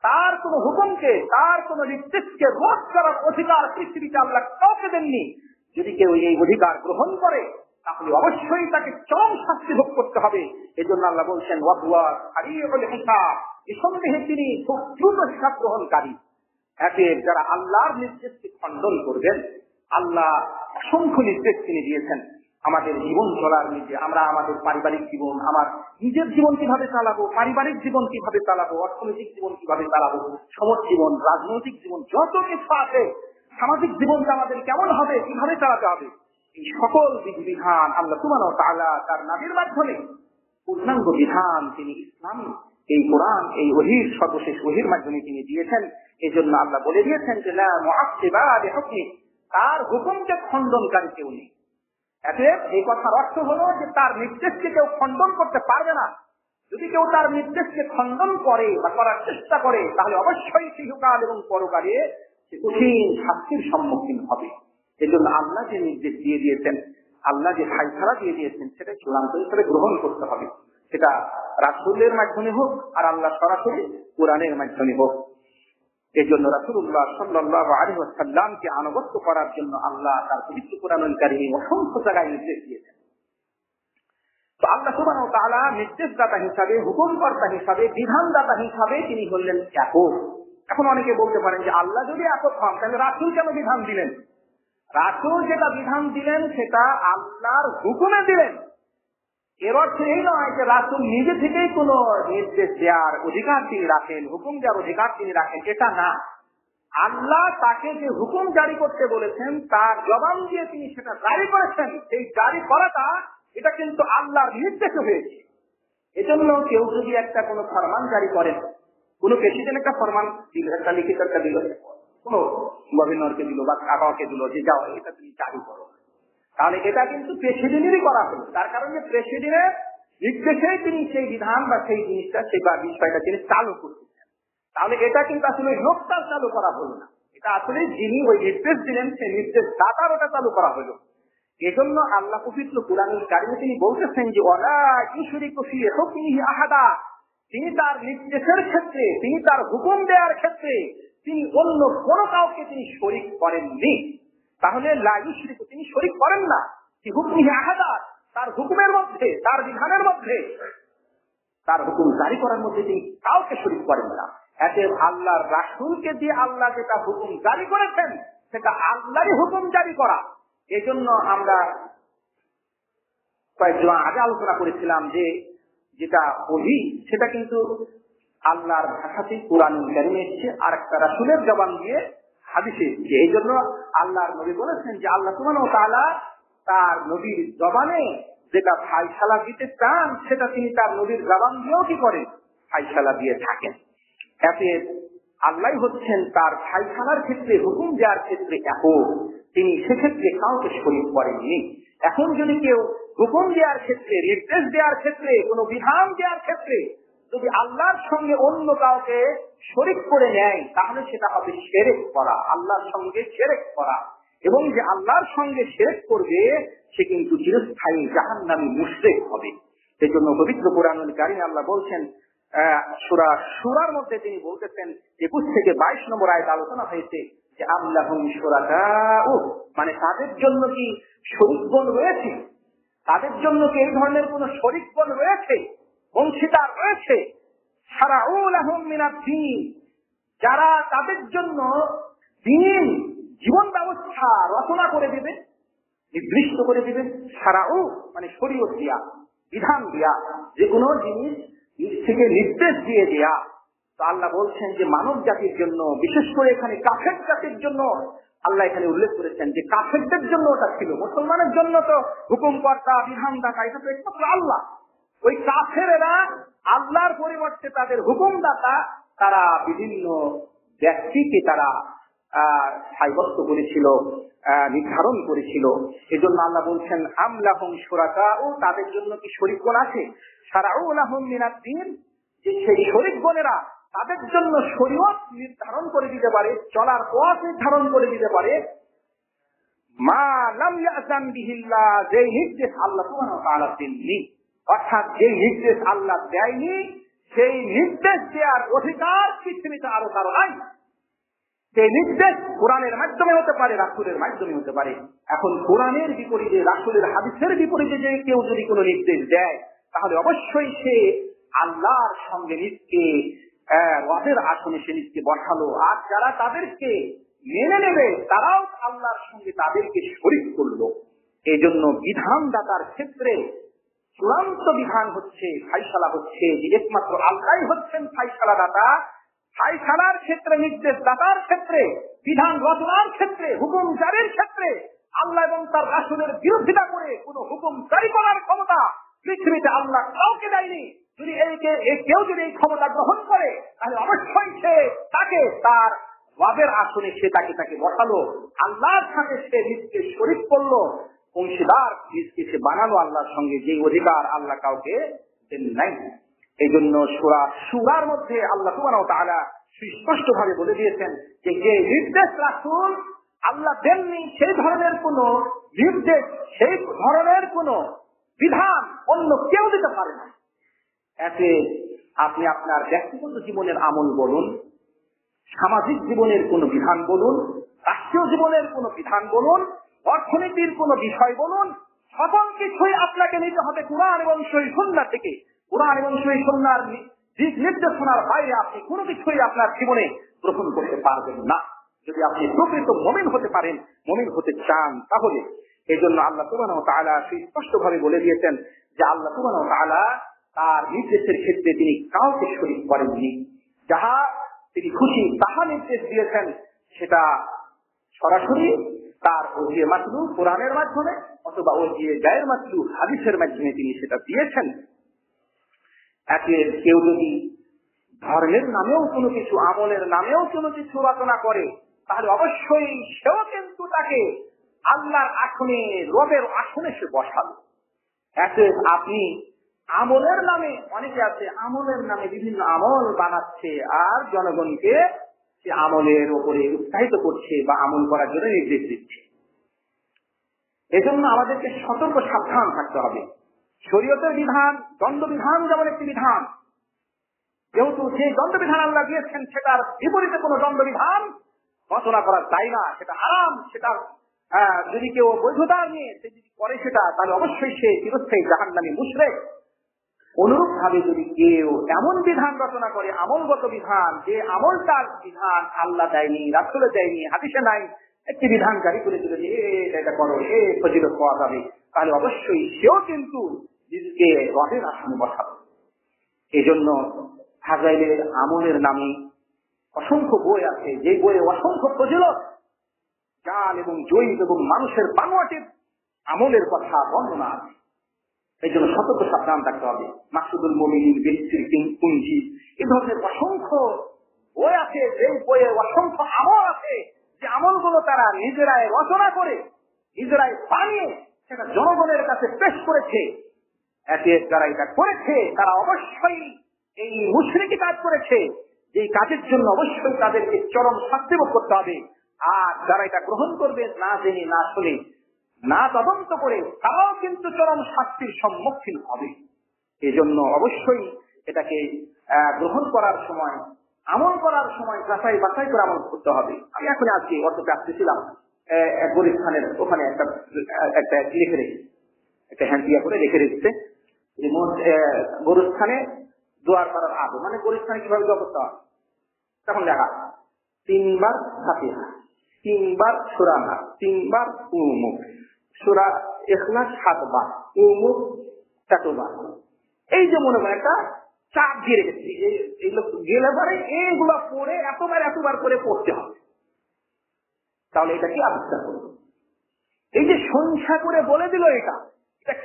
তার কোন হুকুমকে, তার কোন নির্দেশকে রোধ করার অধিকার পৃথিবীতে আল্লাহ কাউকে দেননি। যদি কেউ এই অধিকার গ্রহণ করে তাহলে অবশ্যই তাকে চরম শাস্তি ভোগ করতে হবে। এই জন্য আল্লাহ বলছেন নিঃসন্দেহে তিনি খুব দ্রুত হিসাব গ্রহণকারী। যারা আল্লাহর নির্দেশকে খণ্ডন করবেন, আল্লাহ অসংখ্য নির্দেশ তিনি দিয়েছেন আমাদের জীবন চলার নিজে। আমরা আমাদের পারিবারিক জীবন, আমার নিজের জীবন কিভাবে চালাবো, পারিবারিক জীবন কিভাবে চালাবো, অর্থনৈতিক জীবন কিভাবে চালাবো, সমাজ জীবন, রাজনৈতিক জীবন, যত কিছু আছে, সামাজিক জীবনটা আমাদের কেমন হবে, কিভাবে চালাতে হবে, এই সকল বিধিবিধান আল্লাহ সুবহানাহু ওয়া তাআলা তার নবীর মাধ্যমে পূর্ণাঙ্গ বিধান তিনি ইসলামী এই কোরআন, এই ওহীর সর্বশেষ ওহীর মাধ্যমে তিনি দিয়েছেন। এই জন্য আল্লাহ বলে দিয়েছেন যে লা মুআক্কিবা লিহুকমি, তার হুকুমকে খণ্ডনকারী কেউ নেই। এই কথার অর্থ হলো যে তার নির্দেশকে কেউ খণ্ডন করতে পারবে না। যদি কেউ তার নির্দেশকে খণ্ডন করে বা করার চেষ্টা করে তাহলে অবশ্যই ইহকাল এবং পরকালে সে কঠিন শাস্তির সম্মুখীন হবে। এই জন্য আল্লাহ যে নির্দেশ দিয়ে দিয়েছেন, আল্লাহ যে ফায়সালা দিয়ে দিয়েছেন, সেটা চূড়ান্ত হিসেবে গ্রহণ করতে হবে। সেটা রাসূলের মাধ্যমে হোক আর আল্লাহ সরাসরি কোরআনের মাধ্যমে হোক। এই জন্য রাসূলুল্লাহ সাল্লাল্লাহু আলাইহি ওয়াসাল্লামকে আনুগত্য করার জন্য আল্লাহ তার পবিত্র কোরআনুল কারীমে অসংখ্য জায়গায় নির্দেশ দিয়েছেন। তো আল্লাহ সুবহানাহু ওয়া তাআলা নির্দেশদাতা হিসাবে, হুকুমকর্তা হিসাবে, বিধানদাতা হিসাবে তিনি হলেন একক। এখন অনেকে বলতে পারেন যে আল্লাহ যদি একক হন তাহলে রাসূল কেন বিধান দিলেন? রাসূল যেটা বিধান দিলেন সেটা আল্লাহর হুকুমে দিলেন। এর অর্থ এই নয় যে রাসূল নিজে থেকেই কোন নির্দেশ দেওয়ার অধিকার তিনি রাখেন, হুকুম দেওয়ার অধিকার তিনি রাখেন, এটা না। আল্লাহ তাকে যে হুকুম জারি করতে বলেছেন তার জবান দিয়ে তিনি সেটা জারি করেছেন। সেই জারি করাটা এটা কিন্তু আল্লাহর নির্দেশে হয়েছে। এজন্য কেউ যদি একটা কোন ফরমান জারি করেন, কোন প্রেসিডেন্ট একটা ফরমান দিল, একটা লিখিত একটা দিল, কোন গভর্নরকে দিল বা কাকাকে দিল যে যাও এটা তুমি জারি করো, তাহলে এটা কিন্তু প্রেসিডেন্টেরই করা হলো। তার কারণে প্রেসিডেন্টের নির্দেশে তিনি সেই বিধান বা সেই জিনিসটা, সেই বা বিষয়টা তিনি চালু করতেছেন। তাহলে এটা কিন্তু আসলে লোকটা চালু করা হলো না, এটা আসলে যিনি ওই নির্দেশ দিলেন সেই নির্দেশ দাতার ওটা চালু করা হলো। এজন্য আল্লাহ পবিত্র কোরআনুল কারীমে তিনি বলতেছেন যে ওয়ালা ইউশরিকু ফি হুকমিহি আহাদা, তিনি তার নির্দেশের ক্ষেত্রে, তিনি তার হুকুম দেওয়ার ক্ষেত্রে তিনি অন্য কোন কাউকে তিনি শরীক করেননি। তাহলে লা ইউশরিকু, তিনি শরীক করেন না ফি হুকমিহি আহাদা, তার হুকুমের মধ্যে, তার বিধানের মধ্যে, তার হুকুম জারি করার মধ্যে তিনি কাউকে শরীক করেন না। এতে আল্লাহর রাসূলকে দিয়ে আল্লাহ যেটা হুকুম জারি করেছেন সেটা আল্লাহরই হুকুম জারি করা। এই জন্য আমরা কয়েকদিন আগে আলোচনা করেছিলাম যে যেটা বলি সেটা কিন্তু আল্লাহর ভাষাতেই কোরআনুল কারীমে এসেছে, আর একটা রাসূলের জবান দিয়ে হাদিসে এসেছে। এই জন্য আল্লাহর নবী বলেছেন যে আল্লাহ সুবহানাহু ওয়া তাআলা তার নবীর জবানে যেটা ফায়সালা দিতে চান সেটা তিনি তার নবীর জবান দিয়েও কি করেন, ফায়সালা দিয়ে থাকেন। এতে আল্লাহ হচ্ছেন তার ফায়সালার ক্ষেত্রে, হুকুম দেওয়ার ক্ষেত্রে একক, তিনি সেক্ষেত্রে কাউকে শরীক করেননি। এখন যদি কেউ হুকুম দেওয়ার ক্ষেত্রে, নির্দেশ দেওয়ার ক্ষেত্রে, কোন বিধান দেওয়ার ক্ষেত্রে যদি আল্লাহর সঙ্গে অন্য কাউকে শরীক করে নেয় তাহলে সেটা হবে শিরক করা, আল্লাহর সঙ্গে শিরক করা। এবং যে আল্লাহর সঙ্গে শিরক করবে সে কিন্তু চিরস্থায়ী জাহান্নামী মুশরিক হবে। সেই জন্য পবিত্র কোরআনুল কারীমে আল্লাহ বলছেন, সূরা সূরার মধ্যে তিনি বলতেছেন 21 থেকে 22 নম্বর আয়াতে আলোচনা হয়েছে যে আল্লাহুম শুরাকাউ, মানে তাদের জন্য কি শরীকগণ রয়েছে, তাদের জন্য কি এই ধরনের কোন শরীকগণ রয়েছে, অংশীদার রয়েছে। শারাউ লাহুম মিনাদ-দ্বীন, যারা তাদের জন্য দ্বীন, জীবন ব্যবস্থা রচনা করে দিবে, নির্দিষ্ট করে দিবে। শারাউ মানে শরীয়ত দিয়া, বিধান দিয়া, যে কোনো জিনিস থেকে নির্দেশ দিয়ে দেয়া। তো আল্লাহ বলছেন যে মানব জাতির জন্য, বিশেষ করে এখানে কাফের জাতির জন্য আল্লাহ এখানে উল্লেখ করেছেন যে কাফেরদের জন্য ওটা ছিল, মুসলমানের জন্য তো হুকুমকর্তা, বিধানদাতা এটা তো একমাত্র আল্লাহ। ওই কাফেরেরা আল্লাহর পরিবর্তে তাদের হুকুমদাতা, তারা বিভিন্ন ব্যক্তিকে তারা সাব্যস্ত করেছিল, নির্ধারণ করেছিল। এজন্য আল্লাহ বলছেন আম লাহুম শুরাকাউ, তাদের জন্য কি শরীকগণ আছে। শারাউ লাহুম মিনাদ-দ্বীন, যে সেই শরীকগণেরা তাদের জন্য শরীয়ত নির্ধারণ করে দিতে পারে, চলার পথ নির্ধারণ করে দিতে পারে। মা লাম ইয়াযান বিহিল্লাহ, যে নির্দেশ আল্লাহ সুবহানাহু ওয়া তাআলা দেননি। অর্থাৎ যে নির্দেশ আল্লাহ দেয়নি সেই নির্দেশ দেওয়ার অধিকার পৃথিবীতে আরো কারো নাই। সেই নির্দেশ কোরআনের মাধ্যমে হতে পারে, রাসূলের মাধ্যমে হতে পারে। এখন কোরআনের বিপরীতে, রাসূলের হাদিসের বিপরীতে যে কেউ যদি কোনো নির্দেশ দেয়, তাহলে অবশ্যই সে আল্লাহর সঙ্গে নিজকে রবের আসনে সে নিজকে বসালো। আর যারা তাদেরকে মেনে নেবে তারাও আল্লাহর সঙ্গে তাদেরকে শরীক করলো। এই জন্য বিধানদাতার ক্ষেত্রে চূড়ান্ত বিধান হচ্ছে, ফাইসালা হচ্ছে যে একমাত্র আল্লাহই হচ্ছেন ফাইসালা দাতা। ফাইসালার ক্ষেত্রে, নির্দেশ দাতার ক্ষেত্রে, বিধান রচনার ক্ষেত্রে, হুকুম জারির ক্ষেত্রে আল্লাহ এবং তার রাসূলের বিরোধিতা করে কোন হুকুম জারি করার ক্ষমতা পৃথিবীতে আল্লাহ কাউকে দেয়নি। যদি কেউ যদি এই ক্ষমতা গ্রহণ করে তাহলে অবশ্যই সে তাকে তার রবের আসনে সে তাকে বসালো, আল্লাহর সাথে সে নিজকে শরীক করলো, অংশীদার নিজকে সে বানালো আল্লাহর সঙ্গে, যে অধিকার আল্লাহ কাউকে দেন নাই। এই জন্য সূরার মধ্যে আল্লাহ সুবহানাহু ওয়া তাআলা সুস্পষ্ট ভাবে বলে দিয়েছেন যে যে নির্দেশ রাসূল আল্লাহ দেননি, সেই ধরনের কোন নির্দেশ, সেই ধরনের কোন বিধান অন্য কেউ দিতে পারে না। এতে আপনি আপনার ব্যক্তিগত জীবনের আমল বলুন, সামাজিক জীবনের কোন বিধান বলুন, রাষ্ট্রীয় জীবনের কোন বিধান বলুন, অর্থনীতির কোন বিষয় বলুন, সকল কিছুই আপনাকে নিতে হবে কুরআন এবং সহিহ সুন্নাহ থেকে। কুরআন এবং সহিহ সুন্নাহর দিক নির্দেশনার বাইরে আপনি কোনো কিছুই আপনার জীবনে গ্রহণ করতে পারবেন না। যদি আপনি প্রকৃত মুমিন হতে পারেন, মুমিন হতে চান, তাহলে এই জন্য আল্লাহ সুবহানাহু ওয়া তাআলা সুস্পষ্টভাবে বলে দিয়েছেন যে আল্লাহ সুবহানাহু ওয়া তাআলা তার নির্দেশের ক্ষেত্রে তিনি কাউকে শরীক করেননি। যাহা তিনি খুশি তাহা নির্দেশ দিয়েছেন, সেটা সরাসরি তার ওহিয়ে মাতলু কোরআনের মাধ্যমে অথবা ওহিয়ে গায়ের মাতলু হাদিসের মাধ্যমে তিনি সেটা দিয়েছেন। কেউ যদি ধর্মের নামেও কোনো কিছু, আমলের নামেও কোনো কিছু রচনা করে, তাহলে অবশ্যই সেও কিন্তু তাকে আল্লাহর আসনে, রবের আসনে সে বসাবে। আপনি আমলের নামে, অনেকে আছে আমলের নামে বিভিন্ন আমল বানাচ্ছে আর জনগণকে সে আমলের উপরে উৎসাহিত করছে বা আমল করার জন্য নির্দেশ দিচ্ছে। এজন্য আমাদেরকে সতর্ক সাবধান থাকতে হবে। শরীয়তের বিধান, দণ্ডবিধান যেমন একটি বিধান, যেহেতু যে দণ্ডবিধান আল্লাহ দিয়েছেন সেটার বিপরীতে কোনো দণ্ডবিধান রচনা করা যায় না, সেটা হারাম। সেটা যদি কেউ বৈধতা নিয়ে সে যদি করে সেটা, তাহলে অবশ্যই সে চিরস্থায়ী জাহান্নামী মুশরিক। অনুরূপ ভাবে যদি কেউ এমন বিধান রচনা করে, আমলগত বিধান, যে আমলটার বিধান আল্লাহ দেয়নি, রাসূল দেয়নি, হাদিসে নাই, একটি বিধান জারি করে দিল যে এটা করো, ফজিলত পাওয়া যাবে, তাহলে অবশ্যই সেও কিন্তু নিজেকে রবের আসনে বসাবে। এই জন্য ফাজাইলের আমলের নামে অসংখ্য বই আছে, যে বইয়ে অসংখ্য ফজিলত, জান এবং জয়ীব এবং মানুষের বানোয়াটের আমলের কথা বর্ণনা আছে। এই জন্য সতর্ক সাবধান থাকতে হবে। মাকসুদুল মুমিনিন, বেহেশতের কুঞ্জি, এই ধরনের অসংখ্য বই আছে, যে বইয়ে অসংখ্য আমল আছে, যে আমলগুলো তারা নিজেরাই রচনা করে, নিজেরাই বানিয়ে সেটা জনগণের কাছে পেশ করেছে। যারা এটা করেছে তারা অবশ্যই এই মুশরিকি কাজ করেছে, এই কাজের জন্য অবশ্যই তাদেরকে চরম শাস্তি ভোগ করতে হবে। আর যারা এটা গ্রহণ করবে না জেনে, না শুনে, না তদন্ত করে, তারাও কিন্তু চরম শাস্তির সম্মুখীন হবে। এই জন্য অবশ্যই এটাকে গ্রহণ করার সময়, আমল করার সময় যাচাই বাছাই করে আমল করতে হবে। আমি এখন আজকে অর্থকে আসতেছিলাম, গুলিস্তানের ওখানে একটা লিখে রেখেছে, একটা হ্যান্ডিয়া করে রেখে রেখেছে যে গুলিস্তানে দোয়ার করার আগে, মানে গুলিস্তানে কিভাবে দোয়া করতে হবে, তখন লেখা 3 বার ফাতিহা, 3 বার সূরা নাস, 3 বার উমুক, সূরা ইখলাস 7 বার, উমুক 4 বার। এই যে মনে হয় একটা চাপ দিয়ে রেখেছি, এইগুলো গেলে পরে এইগুলো পড়ে এতবার করে পড়তে হবে। তাহলে এটা কি আবিষ্কার করবো? এই যে সংখ্যা করে বলে দিল, এটা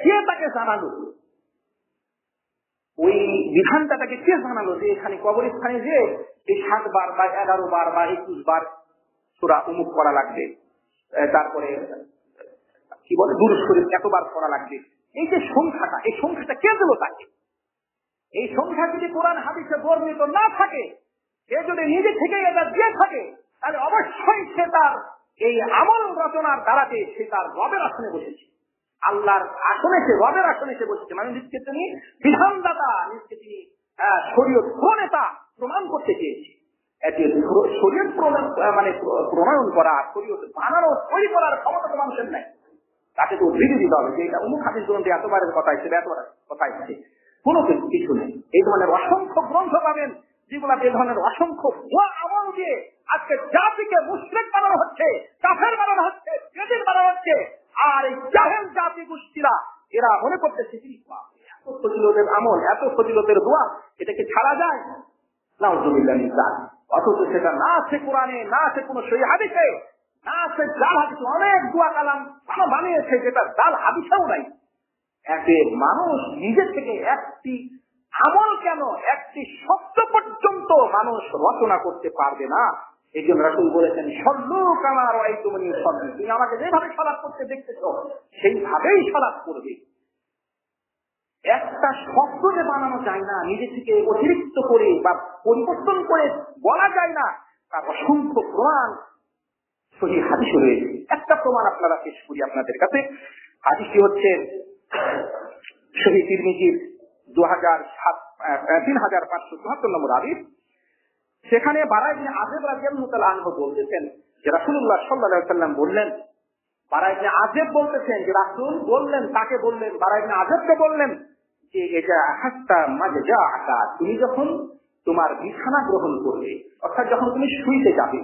কে তাকে জানালো? ওই বিধানটা তাকে কে জানালো যে এখানে কবরস্থানে যে এই 7 বার বা 11 বার বা 21 বার সূরা উমুক করা লাগবে, তারপরে কি বলে দুরূদ শরীফ এতবার পড়া লাগবে। এই যে সংখ্যাটা, এই সংখ্যাটা কে দিল তাকে? এই সংখ্যা যদি কোরআন হাদিসে বর্ণিত না থাকে, সে যদি নিজে থেকে এটা দিয়ে থাকে, তাহলে অবশ্যই সে তার এই আমল রচনার দ্বারাতে সে তার রবের আসনে বসেছে। আল্লাহর আসনে সে, রবের আসনে সে বসছে, মানে নিজকে তিনি বিধানদাতা, নিজকে তিনি শরীয়ত প্রণেতা প্রমাণ করতে চেয়েছে। শরীয়ত প্রণয়ন করা, শরীয়ত বানানো, তৈরি করার ক্ষমতা তো মানুষের নাই। তাকে তো উদ্ধৃতি দিতে হবে যে এটা অমুক হাদিস গ্রন্থে এতবারের কথা এসেছে, এতবার কথা এসেছে, কোনো কিছু নেই। এই ধরনের অসংখ্য গ্রন্থ পাবেন যেগুলা এই ধরনের অসংখ্য ভুয়া আমল দিয়ে আজকে জাতিকে মুশরিক বানানো হচ্ছে, কাফের বানানো হচ্ছে, বেদিন বানানো হচ্ছে। আর এই জাহেল জাতি গোষ্ঠীরা এরা মনে করতেছে এত ফজিলতের আমল, এত ফজিলতের দোয়া, এটাকে ছাড়া যায় না। অথচ সেটা না আছে কোরআনে, না আছে কোন সহিহ হাদিসে, না আছে জাল হাদিসে। অনেক দোয়া কালাম বানিয়েছে যেটা জাল হাদিসেও নাই। একে মানুষ নিজে থেকে একটি আমল কেন, একটি শব্দ পর্যন্ত মানুষ রচনা করতে পারবে না। এই জন্য রাসূল বলেছেন, সল্লু কামা রাআইতুমুনি উসাল্লি, তুমি আমাকে যেভাবে সালাত করতে দেখতেছ সেইভাবেই সালাত করবে। একটা শব্দ যে বানানো যায় না, নিজে থেকে অতিরিক্ত করে বা পরিবর্তন করে বলা যায় না, তার অসংখ্য প্রমাণ সহিহ হাদিসে রয়েছে। একটা প্রমাণ আপনারা পেশ করি আপনাদের কাছে। হাদিসটি হচ্ছে সহিহ তিরমিজির 3574 নম্বর হাদিস। সেখানে বারা ইবনে আযিব রাদিয়াল্লাহু তাআলা আনহু বলতেছেন যে রাসূলুল্লাহ সাল্লাল্লাহু আলাইহি ওয়াসাল্লাম বললেন, বারা ইবনে আযিব বলতেছেন যে রাসূল বললেন, তাকে বললেন, বারা ইবনে আযিবকে বললেন যে এটা হাত্তা মাজজাআকা, তুমি যখন তোমার বিছানা গ্রহণ করবে, অর্থাৎ যখন তুমি শুইতে যাবে,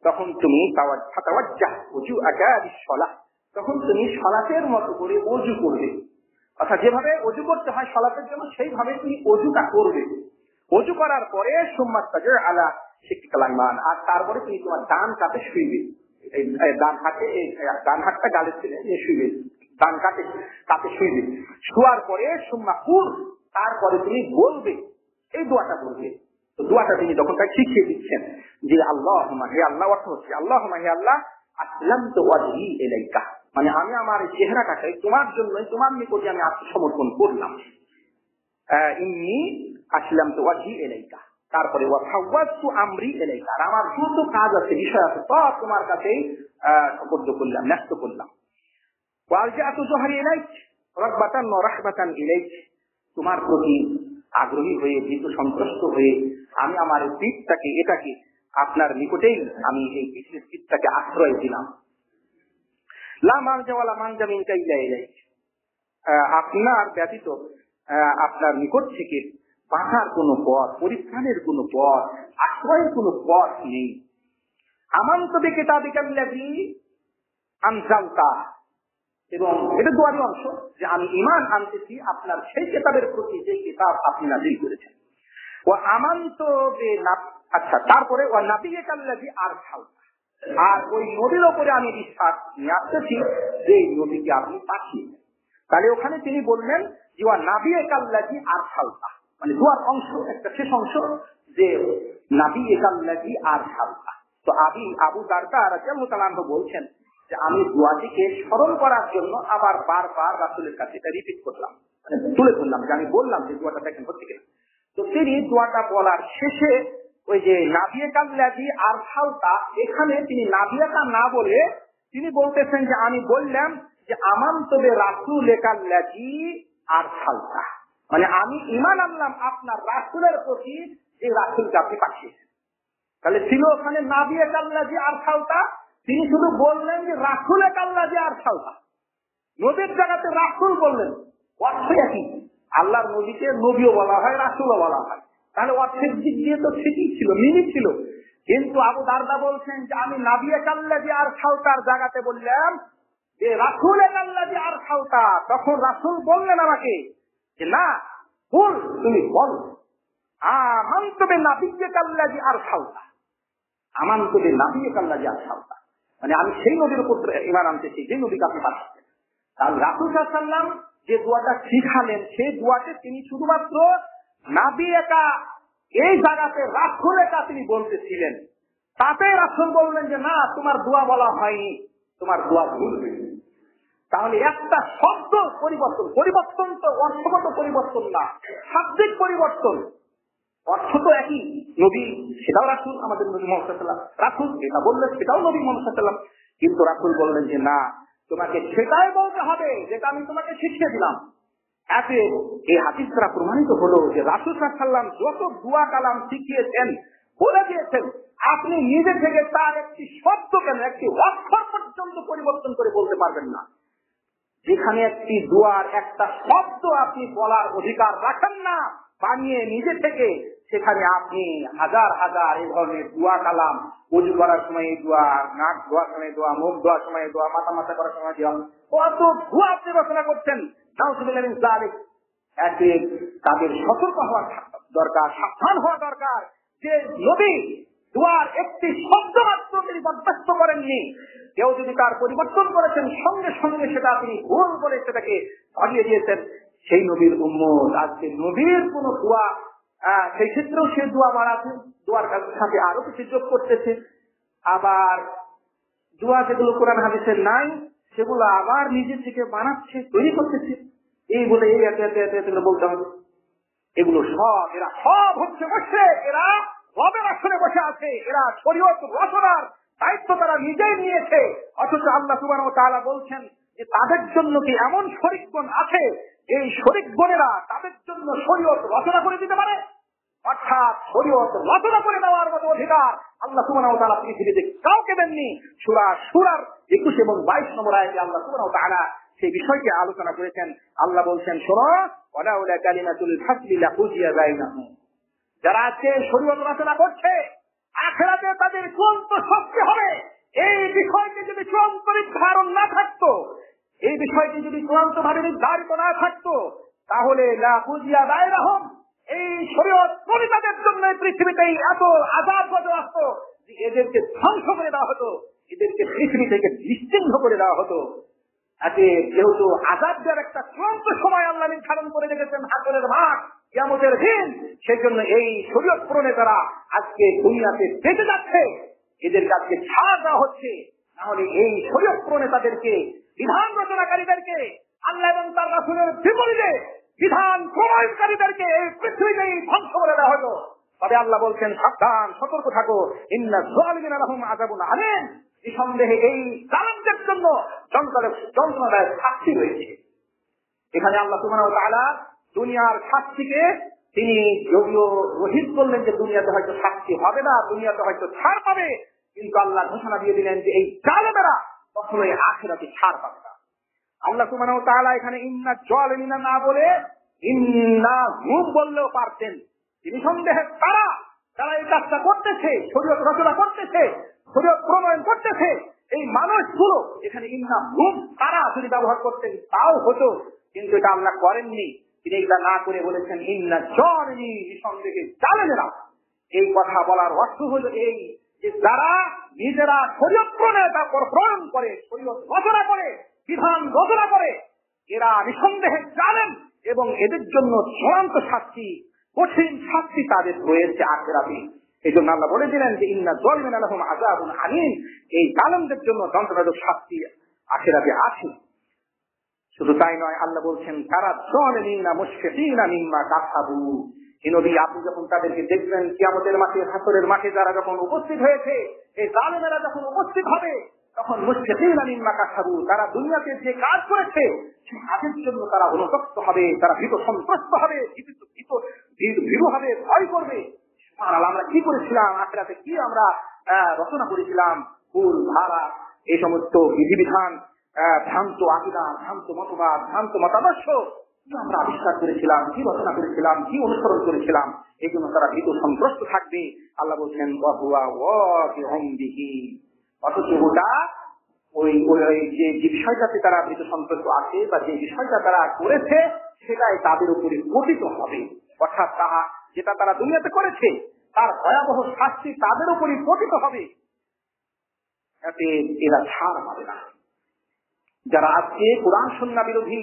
তখন তুমি তাওয়াজ্জাহ ওযুআকা বিস-সালাহ, তখন তুমি সালাতের মতো করে ওযু করবে। অর্থাৎ যেভাবে ওযু করতে হয় সালাতের জন্য, সেইভাবে তুমি ওযুটা করবে। ওযু করার পরে সুম্মা তাজা আলা শিক্কিকাল আইমান, আর তারপরে তুমি তোমার ডান কাতে শুইবে। ডান হাতটা গালের ছেড়ে শুইবে, ডান কাতে শুইবে। শোয়ার পরে সুম্মা কুল, তারপরে তুমি বলবে, এই দোয়াটা বলবে। তো দোয়াটা তিনি তখন তাকে শিখিয়ে দিচ্ছেন যে আল্লাহুম্মা, হে আল্লাহ, অর্থ হচ্ছে আল্লাহুম্মা, হে আল্লাহ, আসলামতু ওয়াজহি ইলাইকা, মানে আমি আমার চেহারাটাকে তোমার জন্য, তোমার নিকটে আমি আত্মসমর্পণ করলাম। ইন্নী আসলামতু ওয়াজহি ইলাইকা, তারপরে ওয়া ফাওয়াদতু আমরি ইলাইকা, আর আমার যত কাজ আছে, বিষয় আছে, সব তোমার কাছেই সুপর্দ করলাম, ন্যস্ত করলাম। ওয়া আলজাতু যুহরি ইলাইক রাগবাতান ওয়া রাহবাতান ইলাইক, তোমার প্রতি আগ্রহী হয়ে, ভীত সন্তুষ্ট হয়ে আমি আমার পিঠটাকে, এটাকে আপনার নিকটেই আমি এই পিঠটাকে আশ্রয় দিলাম। লা মালজা ওয়ালা মানজা মিনকা ইল্লা ইলাইক, আপনার ব্যতীত আপনার নিকট থেকে বাঁচার কোনো পথ, পরিত্রাণের কোনো পথ, আশ্রয়ের কোনো পথ নেই। আমানতু বিকিতাবিকাল্লাযী আনজালতা, এবং এটা দোয়ারি অংশ যে আমি ঈমান আনতেছি আপনার সেই কিতাবের প্রতি, যে কিতাব আপনি নাযিল করেছেন। ওয়া আমানতু আচ্ছা, তারপরে ওয়া নাবিয়্যিকাল্লাযী আরসালতা, আর ওই নবীর উপরে আমি বিশ্বাস নিয়ে আসতেছি যে নবীকে আপনি পাঠিয়েছেন। তাহলে ওখানে তিনি বললেন যে ওয়া নাবিয়্যিকাল্লাযী আরসালতা, মানে দোয়ার অংশ একটা শেষ অংশ যে নাবিয়্যিকাল্লাযী আরসালতা। তো আবু দারদা রাদিয়াল্লাহু তাআলা আনহু বলছেন যে আমি দোয়াটিকে স্মরণ করার জন্য আবার বারবার রাসূলের কাছে এটা রিপিট করলাম, মানে তুলে ধরলাম যে আমি বললাম যে দোয়াটা দেখেন হচ্ছে কিনা। তো তিনি দোয়াটা বলার শেষে ওই যে নাবিয়্যিকাল্লাযী আরসালতা, এখানে তিনি নাবিয়্যিকা না বলে তিনি বলতেছেন যে আমি বললাম যে আমানতু বিরাসূলিকাল্লাযী আরসালতা, মানে আমি ঈমান আনলাম আপনার রাসূলের প্রতি, যে রাসূলকে আপনি পাঠিয়েছেন। তাহলে ছিল ওখানে নাবিয়্যিকাল্লাযী আরসালতা, তিনি শুধু বললেন যে রাসূলিকাল্লাযী আরসালতা, নবীর জায়গাতে রাসূল বললেন। অর্থ একই, আল্লাহর নবীকে নবীও বলা হয়, রাসূলও বলা হয়, তাহলে অর্থের দিক দিয়ে তো ঠিকই ছিল, মিলই ছিল। কিন্তু আবু দারদা বলছেন যে আমি নাবিয়্যিকাল্লাযী আরসালতার জায়গাতে বললাম যে রাসূলিকাল্লাযী আরসালতা, তখন রাসূল বললেন আমাকে যে না, বল, তুমি বল আমানতু বিনাবিয়্যিকাল্লাযী আরসালতা, আমানতু বিনাবিয়্যিকাল্লাযী আরসালতা, মানে আমি সেই নবীর উপর ঈমান আনতেছি যে নবীকে আপনি পাঠিয়েছেন। তাহলে রাসূল সাল্লাল্লাহু আলাইহি ওয়াসাল্লাম যে দোয়াটা শিখালেন, সেই দোয়াতে তিনি শুধুমাত্র নাবিয়্যিকা, এই জায়গাতে রাসূলিকা তিনি বলতেছিলেন। তাতে রাসূল বললেন যে না, তোমার দোয়া বলা হয়নি, তোমার দোয়া ভুল হয়েছে। তাহলে একটা শব্দ পরিবর্তন তো অর্থগত পরিবর্তন না, শাব্দিক পরিবর্তন। অর্থ তো একই, নবী সেটাও রাসূল, আমাদের নবী মুহাম্মদ সাল্লাল্লাহু আলাইহি ওয়াসাল্লাম, রাসূল এটা বললেন সেটাও নবী মুহাম্মদ সাল্লাল্লাহু আলাইহি ওয়াসাল্লাম। কিন্তু রাসূল বললেন যে না, তোমাকে সেটাই বলতে হবে যেটা আমি তোমাকে শিখিয়ে দিলাম। এতে এই হাদিস দ্বারা প্রমাণিত হলো যে রাসূল সাল্লাল্লাহু আলাইহি ওয়াসাল্লাম যত দোয়া কালাম শিখিয়েছেন, বলে দিয়েছেন, আপনি নিজে থেকে তার একটি শব্দ কেন, একটি অক্ষর পর্যন্ত পরিবর্তন করে বলতে পারবেন না। যেখানে একটি দোয়ার একটা শব্দ আপনি বলার অধিকার রাখেন না বানিয়ে নিজে থেকে, সেখানে আপনি হাজার হাজার এই ধরনের দোয়া কালাম, ওযু করার সময় এই দোয়া, নাক ধোয়ার সময় দোয়া, মুখ ধোয়ার সময় দোয়া, মাথা মাথা করার সময় দোয়া, কত দোয়া আপনি রচনা করছেন। নাউযুবিল্লাহি মিন যালিক। এতে তাদের সতর্ক হওয়া দরকার, সাবধান হওয়া দরকার যে নবী দোয়ার একটি শব্দ মাত্র তিনি বরদাস্ত করেননি। কেউ যদি তার পরিবর্তন করেছেন, সঙ্গে সঙ্গে সেটা তিনি ভুল বলে সেটাকে ধরিয়ে দিয়েছেন, সেই নবীর উম্মত আজকে নবীর কোন দোয়া সেই ক্ষেত্রেও সে দোয়া বাড়াতে, দোয়ার সাথে আরো কিছু যোগ করতেছে। আবার দোয়া যেগুলো কোরআন হাদিসে নাই সেগুলো আবার নিজে থেকে বানাচ্ছে, তৈরি করতেছে, এই বলে এই এত বলতে হবে। এগুলো সব, এরা সব হচ্ছে বসে, এরা রবের আসনে বসে আছে, এরা শরীয়ত রচনার দায়িত্ব তারা নিজেই নিয়েছে। অথচ আল্লাহ সুবহানাহু ওয়া তাআলা বলছেন যে তাদের জন্য কি এমন শরীকগণ আছে, এই শরীকগণেরা তাদের জন্য শরীয়ত রচনা করে দিতে পারে? অর্থাৎ শরীয়ত রচনা করে দেওয়ার মতো অধিকার আল্লাহ সুবহানাহু ওয়া তাআলা পৃথিবীতে কাউকে দেননি। সূরা সূরার 21 এবং 22 নম্বর আয়াতে আল্লাহ সুবহানাহু ওয়া তাআলা সেই বিষয়টি আলোচনা করেছেন। আল্লাহ বলছেন, শোনো, ওয়ালাউলা কালিমাতুল ফাসলি লাকুজিয়া বাইনাহুম। যারা আজকে শরীয়ত রচনা করছে, আখিরাতে তাদের চূড়ান্ত শাস্তি হবে। এই বিষয়টি যদি চূড়ান্ত নির্ধারণ না থাকতো, এই বিষয়টি যদি চূড়ান্ত ভাবে নির্ধারিত না থাকতো, তাহলে লাকুজিয়া বাইনাহুম, এই শরীয়ত প্রণীতাদের জন্য পৃথিবীতেই এত আযাব গজব আসতো যে এদেরকে ধ্বংস করে দেওয়া হতো, এদেরকে পৃথিবী থেকে নিশ্চিহ্ন করে দেওয়া হতো। আজকে যেহেতু আযাব দেওয়ার একটা চূড়ান্ত সময় আল্লাহ নির্ধারণ করে রেখেছেন, হাসরের মাঠ, কিয়ামতের দিন, সেই জন্য এই শরীয়ত প্রণেতারা আজকে দুনিয়াতে বেঁচে যাচ্ছে, এদেরকে আজকে ছাড় দেওয়া হচ্ছে। তাহলে এই শরীয়ত প্রণেতাদেরকে, বিধান রচনাকারীদেরকে, আল্লাহ এবং তার রাসূলের বিপরীতে বিধান প্রণয়নকারীদেরকে এই পৃথিবীতেই ধ্বংস করে দেওয়া হতো। তবে আল্লাহ বলছেন, সাবধান, সতর্ক থাকো, ইন্না যালিমিনা লাহুম আযাবুন আলীম। নিঃসন্দেহে এই জালেমদের জন্য যন্ত্রণাদায়ক শাস্তি রয়েছে। এখানে আল্লাহ সুবহানাহু ওয়া তাআলা দুনিয়ার শাস্তিকে তিনি যদিও রহিত করলেন যে দুনিয়াতে হয়তো শাস্তি হবে না, দুনিয়াতে হয়তো ছাড় পাবে, কিন্তু আল্লাহ ঘোষণা দিয়ে দিলেন যে এই জালেমেরা কখনোই আখিরাতে ছাড় পাবে না। আল্লাহ সুবহানাহু ওয়া তাআলা এখানে ইন্না যালিমিনা না বলে ইন্না হুম বললেও পারতেন। তিনি সন্দেহে তারা এই কাজটা করতেছে, শরীয়ত রচনা করতেছে, শরীয়ত প্রণয়ন করতেছে, এই মানুষগুলো, এখানে ইন্না হুম তারা যদি ব্যবহার করতেন তাও হতো, কিন্তু এটা আল্লাহ করেননি। তিনি এটা না করে বলেছেন ইন্না যালিমি, নিঃসন্দেহে জালেমেরা। এই কথা বলার অর্থ হলো এই যে যারা নিজেরা শরীয়ত প্রণয়ন করে, শরীয়ত রচনা করে, বিধান রচনা করে, এরা নিঃসন্দেহে জালেম এবং এদের জন্য চূড়ান্ত শাস্তি, কঠিন শাস্তি তাদের রয়েছে আখিরাতে। এই জন্য আল্লাহ বলে দিলেন যে ইন্না যালিমিনা লাহুম আযাবুন আলীম, এই জালেমদের জন্য যন্ত্রণাদায়ক শাস্তি আখিরাতে আছে। শুধু তাই নয়, আল্লাহ বলছেন তারা যালিমিনা মুশফিকিনা মিম্মা কাসাবু। এই নবী, আপনি যখন তাদেরকে দেখবেন কিয়ামতের মাঠে, হাসরের মাঠে যারা যখন উপস্থিত হয়েছে, এই জালেমেরা যখন উপস্থিত হবে, তখন মুশফিকিনা মিম্মা কাসাবু, তারা দুনিয়াতে যে কাজ করেছে সেই কাজের জন্য তারা অনুতপ্ত হবে, তারা ভীত সন্ত্রস্ত হবে, ভীরু হবে, ভয় করবে। সুবহানাল্লাহ, আমরা কি করেছিলাম, আখিরাতে কি আমরা রচনা করেছিলাম, ভুল ধারা, এই সমস্ত বিধিবিধান, ভ্রান্ত আকীদা, ভ্রান্ত মতবাদ, ভ্রান্ত মতাদর্শ কি আমরা আবিষ্কার করেছিলাম, কি রচনা করেছিলাম, কি অনুসরণ করেছিলাম, এই জন্য তারা ভীত সন্ত্রস্ত থাকবে। আল্লাহ বলছেন অথচ ওটা ওই যে বিষয়টাতে তারা ভীত সন্ত্রস্ত আছে বা যে বিষয়টা তারা করেছে সেটাই তাদের উপরে পতিত হবে। অর্থাৎ তাহা যেটা তারা দুনিয়াতে করেছে তার ভয়াবহ শাস্তি তাদের উপরই পতিত হবে, এতে এরা ছাড় পাবে না। যারা আজকে কোরআন সুন্নাহ বিরোধী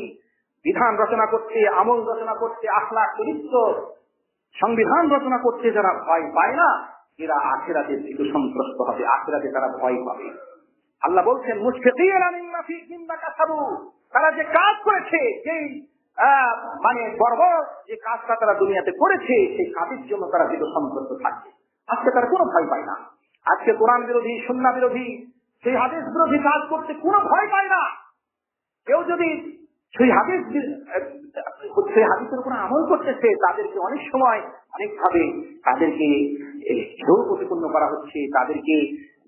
বিধান রচনা করছে, আমল রচনা করছে, আখলাক চরিত্র সংবিধান রচনা করছে, যারা ভয় পায় না, এরা আখিরাতে ভীত সন্ত্রস্ত হবে, আখিরাতে তারা ভয় পাবে। আল্লাহ বলছেন মুশফিকিনা মিম্মা কাসাবু, তারা যে কাজ করেছে, যেই মানে বর্বর যে কাজটা তারা দুনিয়াতে করেছে, সেই কাজের জন্য তারা ভীত সন্ত্রস্ত থাকবে। আজকে তারা কোনো ভয় পায় না। আজকে কোরআন বিরোধী, সুন্নাহ বিরোধী, সেই হাদিস বিরোধী কাজ করতে কোনো ভয় পায় না। কেউ যদি সেই হাদিসের উপর আমল করতেছে, তাদেরকে অনেক সময় অনেকভাবে তাদেরকে জোর প্রতিপন্ন করা হচ্ছে, তাদেরকে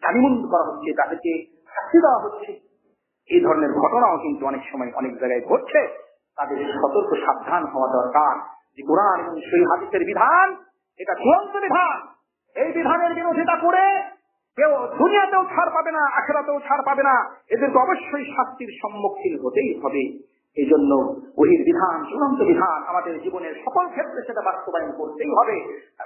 জানিমুন্দ করা হচ্ছে, তাদেরকে শাস্তি দেওয়া হচ্ছে। এই ধরনের ঘটনাও কিন্তু অনেক সময় অনেক জায়গায় ঘটছে। তাদের সতর্ক সাবধান হওয়া দরকার যে কোরআন এবং সেই হাদিসের বিধান এটা চূড়ান্ত বিধান। এই বিধানের বিরোধিতা করে কেউ দুনিয়াতেও ছাড় পাবে না, আখিরাতেও ছাড় পাবে না। এদেরকে অবশ্যই শাস্তির সম্মুখীন হতেই হবে। এই জন্য ওহির বিধান, চূড়ান্ত বিধান, আমাদের জীবনের সকল ক্ষেত্রে সেটা বাস্তবায়ন করতেই হবে।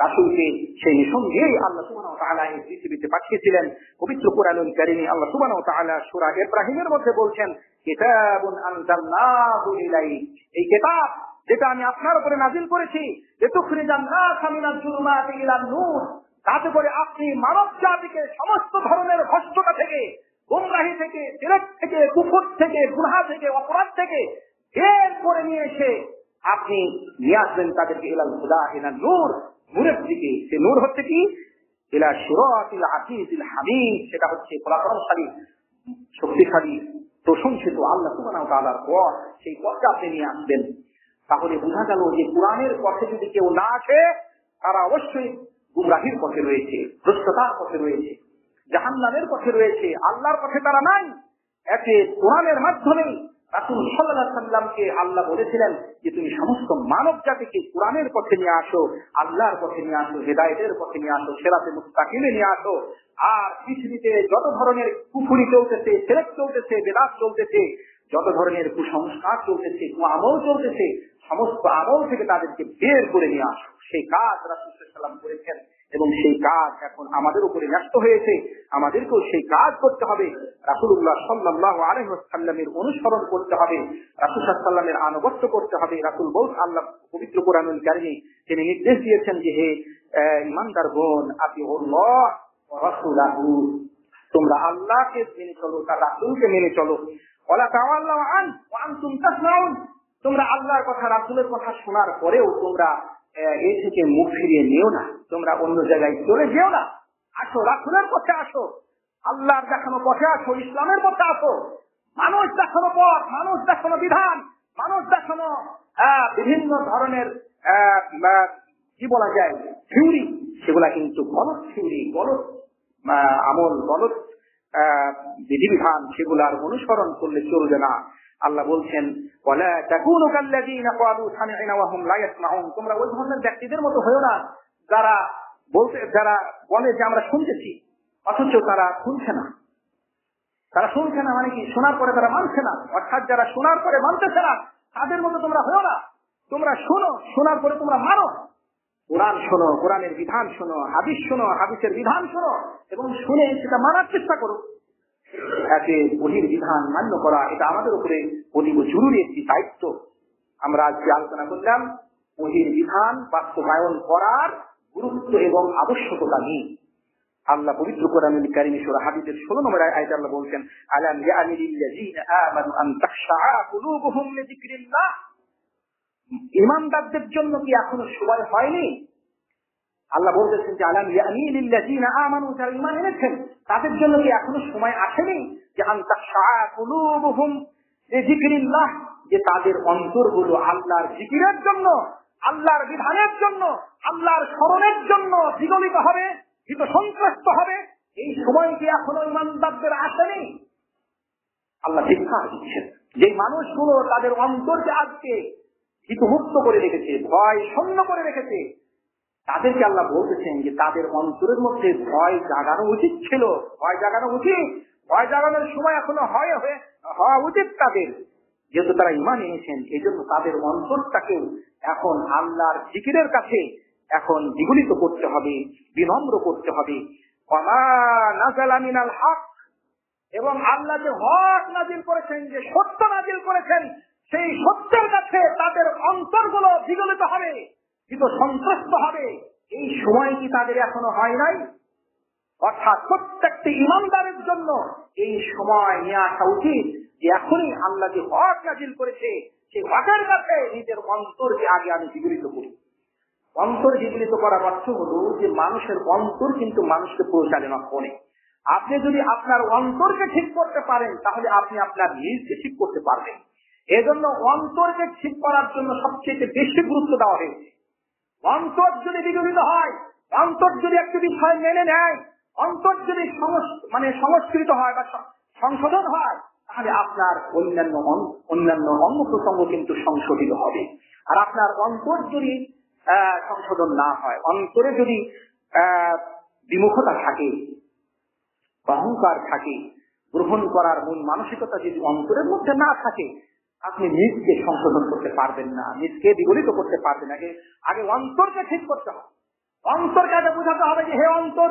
রাসূলকে সেই মিশন দিয়েই আল্লাহ সুবহানাহু ওয়া তাআলা এই পৃথিবীতে পাঠিয়েছিলেন। পবিত্র কোরআনুল কারীমে আল্লাহ সুবহানাহু ওয়া তাআলা সূরা ইব্রাহিমের মধ্যে বলছেন, কিতাবুন আনজালনাহু ইলাইক, এই কিতাব যেটা আমি আপনার উপরে নাযিল করেছি, লিতুখরিজান নাসা মিনাজ জুলুমাতি ইলান নূর, তাতে করে আপনি মানব জাতিকে সমস্ত ধরনের ভ্রষ্টতা থেকে, গুমরাহি থেকে, শিরক থেকে, কুফর থেকে, গুনাহ থেকে, অপরাধ থেকে বের করে নিয়ে এসে আপনি নিয়ে আসবেন তাদেরকে ইলাল হুদা, ইলান নূর, নূরের দিকে। সে নূর হচ্ছে কি? ইলা সিরাতিল আজিজিল হামিদ, সেটা হচ্ছে পরাক্রমশালী, শক্তিশালী, প্রশংসিত আল্লাহ সুবহানাহু ওয়া তাআলার পথ। সেই পথটা আপনি নিয়ে আসবেন। তাহলে বোঝা গেল যে কোরআনের পথে যদি কেউ না আসে, তারা অবশ্যই গুমরাহির পথে রয়েছে, ভ্রষ্টতার পথে রয়েছে, জাহান্নামের পথে রয়েছে, আল্লাহর পথে তারা নাই। এতে কোরআনের মাধ্যমেই রাসূল সাল্লাল্লাহু আলাইহি ওয়াসাল্লামকে আল্লাহ বলেছিলেন যে তুমি সমস্ত মানব জাতিকে কোরআনের পথে নিয়ে আসো, আল্লাহর পথে নিয়ে আসো, হেদায়েতের পথে নিয়ে আসো, সিরাতে মুস্তাকিমে নিয়ে আসো। আর পৃথিবীতে যত ধরনের কুফরি চলতেছে, শিরক চলতেছে, বিদআত চলতেছে, যত ধরনের কুসংস্কার চলতেছে, কুআমল চলতেছে, সমস্ত আমল থেকে তাদেরকে বের করে নিয়ে আসো। সেই কাজ রাসূল সাল্লাল্লাহু আলাইহি ওয়াসাল্লাম করেছেন এবং সেই কাজ এখন আমাদের উপরে ন্যস্ত হয়েছে। আমাদেরকেও সেই কাজ করতে হবে। রাসূলুল্লাহ সাল্লাল্লাহু আলাইহি ওয়াসাল্লামের অনুসরণ করতে হবে, রাসূল সাল্লাল্লাহু আলাইহি ওয়াসাল্লামের আনুগত্য করতে হবে। রাসূল বলেন, আল্লাহ পবিত্র কোরআনুল কারীমে তিনি নির্দেশ দিয়েছেন যে হে ঈমানদারগণ, আতিউল্লাহ ওয়া রাসূলাহু, তোমরা আল্লাহকে মেনে চলো, তার রাসূলকে মেনে চলো। ওয়ালা তাওয়াল্লাউ আন ওয়া আনতুম তাসমাউন, তোমরা আল্লাহর কথা, রাসূলের কথা শোনার পরেও তোমরা এই থেকে মুখ ফিরিয়ে নিও না, তোমরা অন্য জায়গায় চলে যেও না। আসো, রাসূলের পথে আসো, আল্লাহর দেখানো পথে আসো, ইসলামের পথে আসো। মানুষ দেখানো পথ, মানুষ দেখানো বিধান, মানুষ দেখানো বিভিন্ন ধরনের কি বলা যায় থিওরি, সেগুলা কিন্তু গলত থিওরি, গলত আমল, গলত বিধিবিধান, সেগুলার অনুসরণ করলে চলবে না। আল্লাহ বলছেন, ওয়ালা তাকুনু কাল্লাযীনা ক্বালু সামি'না ওয়া হুম লা ইয়াসমাউন, তোমরা ওই ধরনের ব্যক্তিদের মতো হয়ো না যারা বলে যে আমরা শুনতেছি, অথচ তারা শুনছে না। তারা শুনছে না মানে কি? শোনার পরে তারা মানছে না। অর্থাৎ যারা শোনার পরে মানতেছে না, তাদের মতো তোমরা হয়ো না। তোমরা শোনো, শোনার পরে তোমরা মানো। কোরআন শোনো, কোরআনের বিধান শোনো, হাদিস শোনো, হাদিসের বিধান শোনো, এবং শুনে সেটা মানার চেষ্টা করো। এতে ওহির বিধান মান্য করা, এটা আমাদের উপরে অতীব জরুরি একটি দায়িত্ব। আমরা আজকে আলোচনা করলাম ওহির বিধান বাস্তবায়ন করার গুরুত্ব এবং আবশ্যকতা নিয়ে। আল্লাহ পবিত্র কোরআনুল কারীমে সূরা হাদীদের 16 নম্বর আয়াতে আল্লাহ বলছেন, আলাম ইয়ানি লিল্লাযীনা আমানু আন তাখশাআ কুলুবুহুম লিযিকরিল্লাহ, ঈমানদারদের জন্য কি এখনো সময় হয়নি? আল্লাহ বলতেছেন যে আলাম ইয়ানি লিল্লাযীনা আমানু, যারা ঈমান এনেছেন তাদের জন্য কি এখনো সময় আসেনি যে আন তাখশাআ কুলুবুহুম লিযিকরিল্লাহ, যে তাদের অন্তরগুলো আল্লাহর জিকিরের জন্য, আল্লাহর বিধানের জন্য, আল্লাহর স্মরণের জন্য বিগলিত হবে, ভীত সন্ত্রস্ত হবে। এই সময় কি এখনো ঈমানদারদের আসেনি? আল্লাহ শিক্ষা দিচ্ছেন যে মানুষগুলো তাদের অন্তরকে আজকে ভীতমুক্ত করে রেখেছে, ভয় শূন্য করে রেখেছে, তাদেরকে আল্লাহ বলতেছেন যে তাদের অন্তরের মধ্যে ভয় জাগানো উচিত ছিল, ভয় জাগানো উচিত, ভয় জাগানোর সময় এখনো হওয়া উচিত তাদের, যেহেতু তারা ঈমান এনেছেন। এই জন্য তাদের অন্তরটাকেও এখন আল্লাহর জিকিরের কাছে এখন দ্বিগুণিত করতে হবে, বিনম্র করতে হবে। ওয়ামা নাযালা মিনাল হক, এবং আল্লাহ যে হক নাজিল করেছেন, যে সত্য নাজিল করেছেন, সেই সত্যের কাছে তাদের অন্তরগুলো বিগলিত হবে, কিন্তু সন্ত্রস্ত হবে। এই সময় কি তাদের এখনো হয় নাই? অর্থাৎ প্রত্যেকটি ঈমানদারের জন্য এই সময় নিয়ে আসা উচিত যে এখনই আল্লাহ যে হক নাজিল করেছে, সেই হকের কাছে নিজের অন্তরকে আগে আমি বিগলিত করি। অন্তর বিগলিত করার অর্থ হলো যে মানুষের অন্তর কিন্তু মানুষকে পরিচালনা করে। আপনি যদি আপনার অন্তরকে ঠিক করতে পারেন তাহলে আপনি আপনার নিজকে ঠিক করতে পারবেন। এজন্য অন্তরকে ঠিক করার জন্য সবচেয়ে বেশি গুরুত্ব দেওয়া হয়েছে। অন্তর যদি বিগলিত হয়, অন্তর যদি একটি বিষয় মেনে নেয়, অন্তর যদি সংস্কৃত হয় বা সংশোধন হয়, তাহলে আপনার অন্যান্য অঙ্গ প্রত্যঙ্গ কিন্তু সংশোধিত হবে। আর আপনার অন্তর যদি সংশোধন না হয়, অন্তরে যদি বিমুখতা থাকে, অহংকার থাকে, গ্রহণ করার মূল মানসিকতা যদি অন্তরের মধ্যে না থাকে, আপনি নিজকে সংশোধন করতে পারবেন না, নিজকে বিগলিত করতে পারবেন না। আগে অন্তরকে ঠিক করতে হবে। অন্তরকে আগে বোঝাতে হবে যে হে অন্তর,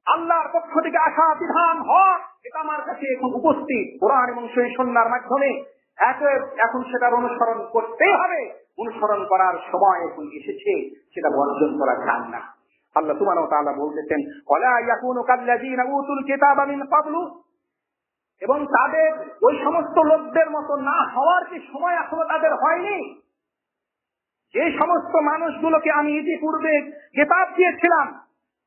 আল্লাহর পক্ষ থেকে আসা বিধান হক এটা আমার কাছে এখন উপস্থিত কোরআন এবং সহিহ সুন্নাহর মাধ্যমে, এখন সেটার অনুসরণ করতেই হবে। অনুসরণ করার সময় এখন এসেছে, সেটা বর্জন করা যায় না। আল্লাহ সুবহানাহু ওয়া তাআলা বলতেছেন, ওয়ালা ইয়াকুনু কাল্লাযীনা উতুল কিতাবা মিন ক্বাবলু, এবং তাদের ওই সমস্ত লোকদের মতো না হওয়ার কি সময় এখনো তাদের হয়নি, যে সমস্ত মানুষগুলোকে আমি ইতিপূর্বে কিতাব দিয়েছিলাম,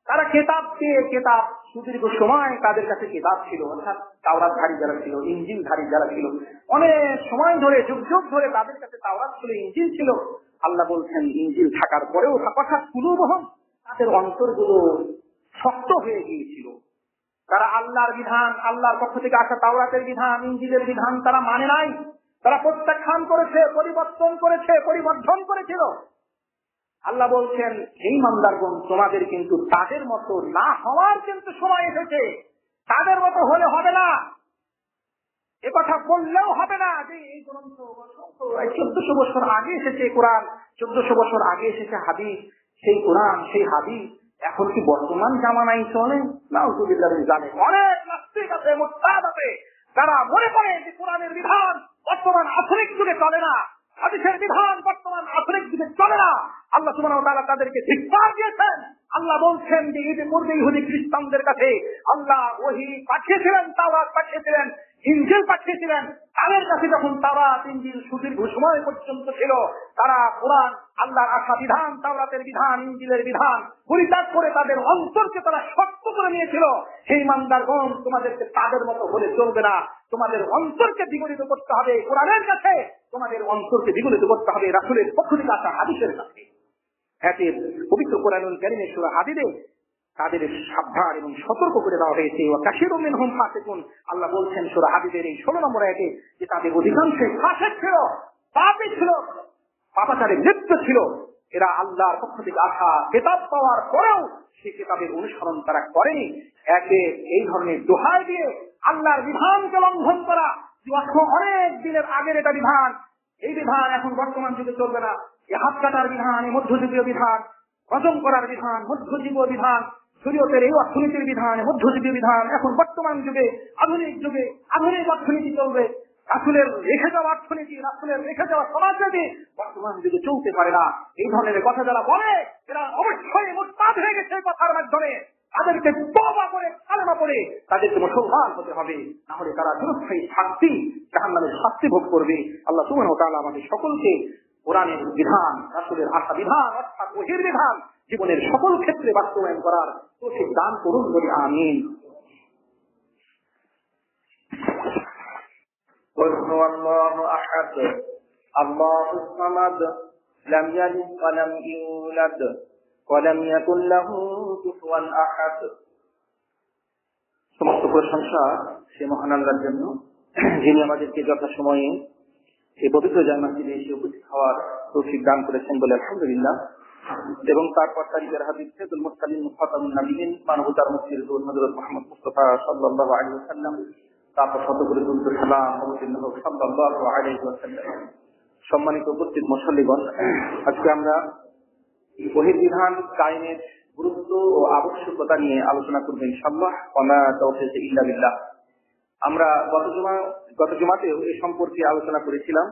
তারা কিতাব সুদীর্ঘ সময় তাদের কাছে কিতাব ছিল, অর্থাৎ তাওরাতধারী যারা ছিল, ইনজিলধারী যারা ছিল, অনেক সময় ধরে যুগ যুগ ধরে তাদের কাছে তাওরাত ছিল, ইনজিল ছিল। আল্লাহ বলছেন ইনজিল থাকার পরেও কুলুবুহুম, তাদের অন্তরগুলো শক্ত হয়ে গিয়েছিল। তারা আল্লাহর বিধান, আল্লাহর পক্ষ থেকে আসা তাওরাতের বিধান, ইনজিলের বিধান তারা মানে নাই, তারা প্রত্যাখ্যান করেছে, পরিবর্তন করেছে, পরিবর্ধন করেছিল। আল্লাহ বলছেন, এই ইমানদারগণ, তোমাদের কিন্তু তাদের মতো না হওয়ার কিন্তু সময় এসেছে। তাদের মতো হলে হবে না, এ কথা বললেও হবে না যে এই গ্রন্থ 1400 বছর আগে এসেছে কোরআন, 1400 বছর আগে এসেছে হাদিস, সেই কোরআন সেই হাদিস এখন কি বর্তমান জামানায় চলে? নাউযুবিল্লাহ জানে অনেক নাস্তিক আছে, মুরতাদ আছে, তারা মনে করে যে কোরআনের বিধান বর্তমান আধুনিক যুগে চলে না, হাদিসের বিধান বর্তমান আধুনিক যুগে চলে না। আল্লাহ সুবহানাহু ওয়া তাআলা তাদেরকে ধিক্কার দিয়েছেন। আল্লাহ বলছেন যে ইতিপূর্বে ইহুদি খ্রিস্টানদের কাছে আল্লাহ ওহী পাঠিয়েছিলেন, তাওরাত পাঠিয়েছিলেন, ইনজিল পাঠিয়েছিলেন। তাদের কাছে যখন তাওরাত ইনজিল সুদীর্ঘ সময় পর্যন্ত ছিল, তারা কোরআন, আল্লাহর আসা বিধান, তাওরাতের বিধান, ইনজিলের বিধান পরিত্যাগ করে তাদের অন্তরকে তারা শক্ত করে নিয়েছিল। সেই ইমানদারগণ, তোমাদেরকে তাদের মতো হলে চলবে না, তোমাদের অন্তরকে দ্বিগুণিত করতে হবে কোরআনের কাছে, তোমাদের অন্তরকে দ্বিগুণিত করতে হবে রাসূলের পক্ষ থেকে আসা হাদিসের কাছে। এতে পবিত্র কোরআনুল কারীমে সূরা হাদীদে তাদের সাবধান এবং সতর্ক করে দেওয়া হয়েছে। ওয়া কাসীরুম মিনহুম ফাসিকুন, আল্লাহ বলছেন সূরা হাদীদের এই 16 নম্বর আয়াতে যে তাদের অধিকাংশই ফাসিক ছিল, পাপী ছিল, পাপাচারে লিপ্ত ছিল। এরা আল্লাহর পক্ষ থেকে আসা কিতাব পাওয়ার পরেও সেই কিতাবের অনুসরণ তারা করেনি। একে এই ধরনের দোহাই দিয়ে আল্লাহর বিধানকে লঙ্ঘন করা, অনেক দিনের আগের এটা বিধান, এই বিধান এখন বর্তমান যুগে চলবে না। এই হাত কাটার বিধান, এই মধ্যযুগীয় বিধান, হজম করার বিধান মধ্যযুগীয় বিধান, শরীয়তের এই অর্থনীতির বিধান মধ্যযুগীয় বিধান, এখন বর্তমান যুগে আধুনিক অর্থনীতি চলবে। রাসূলের রেখে যাওয়া অর্থনীতি, রাসূলের রেখে যাওয়া সমাজনীতি বর্তমান যুগে চলতে পারে না। এই ধরনের কথা যারা বলে, এরা অবশ্যই মুরতাদ হয়ে গেছে কথার মাধ্যমে। তাদেরকে তওবা করে কালেমা পড়ে তাদেরকে মুসলমান হতে হবে, না হলে তারা চিরস্থায়ী শাস্তি, জাহান্নামের শাস্তি ভোগ করবে। আল্লাহ সুবহানাহু ওয়া তাআলা আমাদের সকলকে কোরআনের বিধান, রাসূলের আসা বিধান অর্থাৎ ওহীর বিধান জীবনের সকল ক্ষেত্রে বাস্তবায়ন করার তৌফিক দান করুন বলি আমিন। قل هو الله أحد الله الصمد لم يلد ولم يولد ولم يكن له كفوا أحد। সমস্ত প্রশংসা সে মহান আল্লাহর জন্য, যিনি আমাদেরকে যথাসময়ে এই পবিত্র জান্নাতে এসে উপস্থিত হওয়ার তৌফিক দান করেছেন বলে আলহামদুলিল্লাহ। এবং তারপর তারিখের হাবিব সাইয়্যিদুল মুরসালিন মুখাতামুন নবিয়্যিন মানবতার মুক্তির দূত হযরত মুহাম্মদ মুস্তাফা সাল্লাল্লাহু আলাইহি ওয়াসাল্লাম, তারপর শত করে দুরূদ সালাম অবতীর্ণ হোক সাল্লাল্লাহু আলাইহি ওয়াসাল্লাম। সম্মানিত উপস্থিত মুসল্লিগণ, আজকে আমরা ওহীর বিধান কায়েমের গুরুত্ব ও আবশ্যকতা নিয়ে আলোচনা করব ইনশাআল্লাহ। ওয়া তাওফীক ইল্লা বিল্লাহ। আমরা গত জুমাতেও এই সম্পর্কে আলোচনা করেছিলাম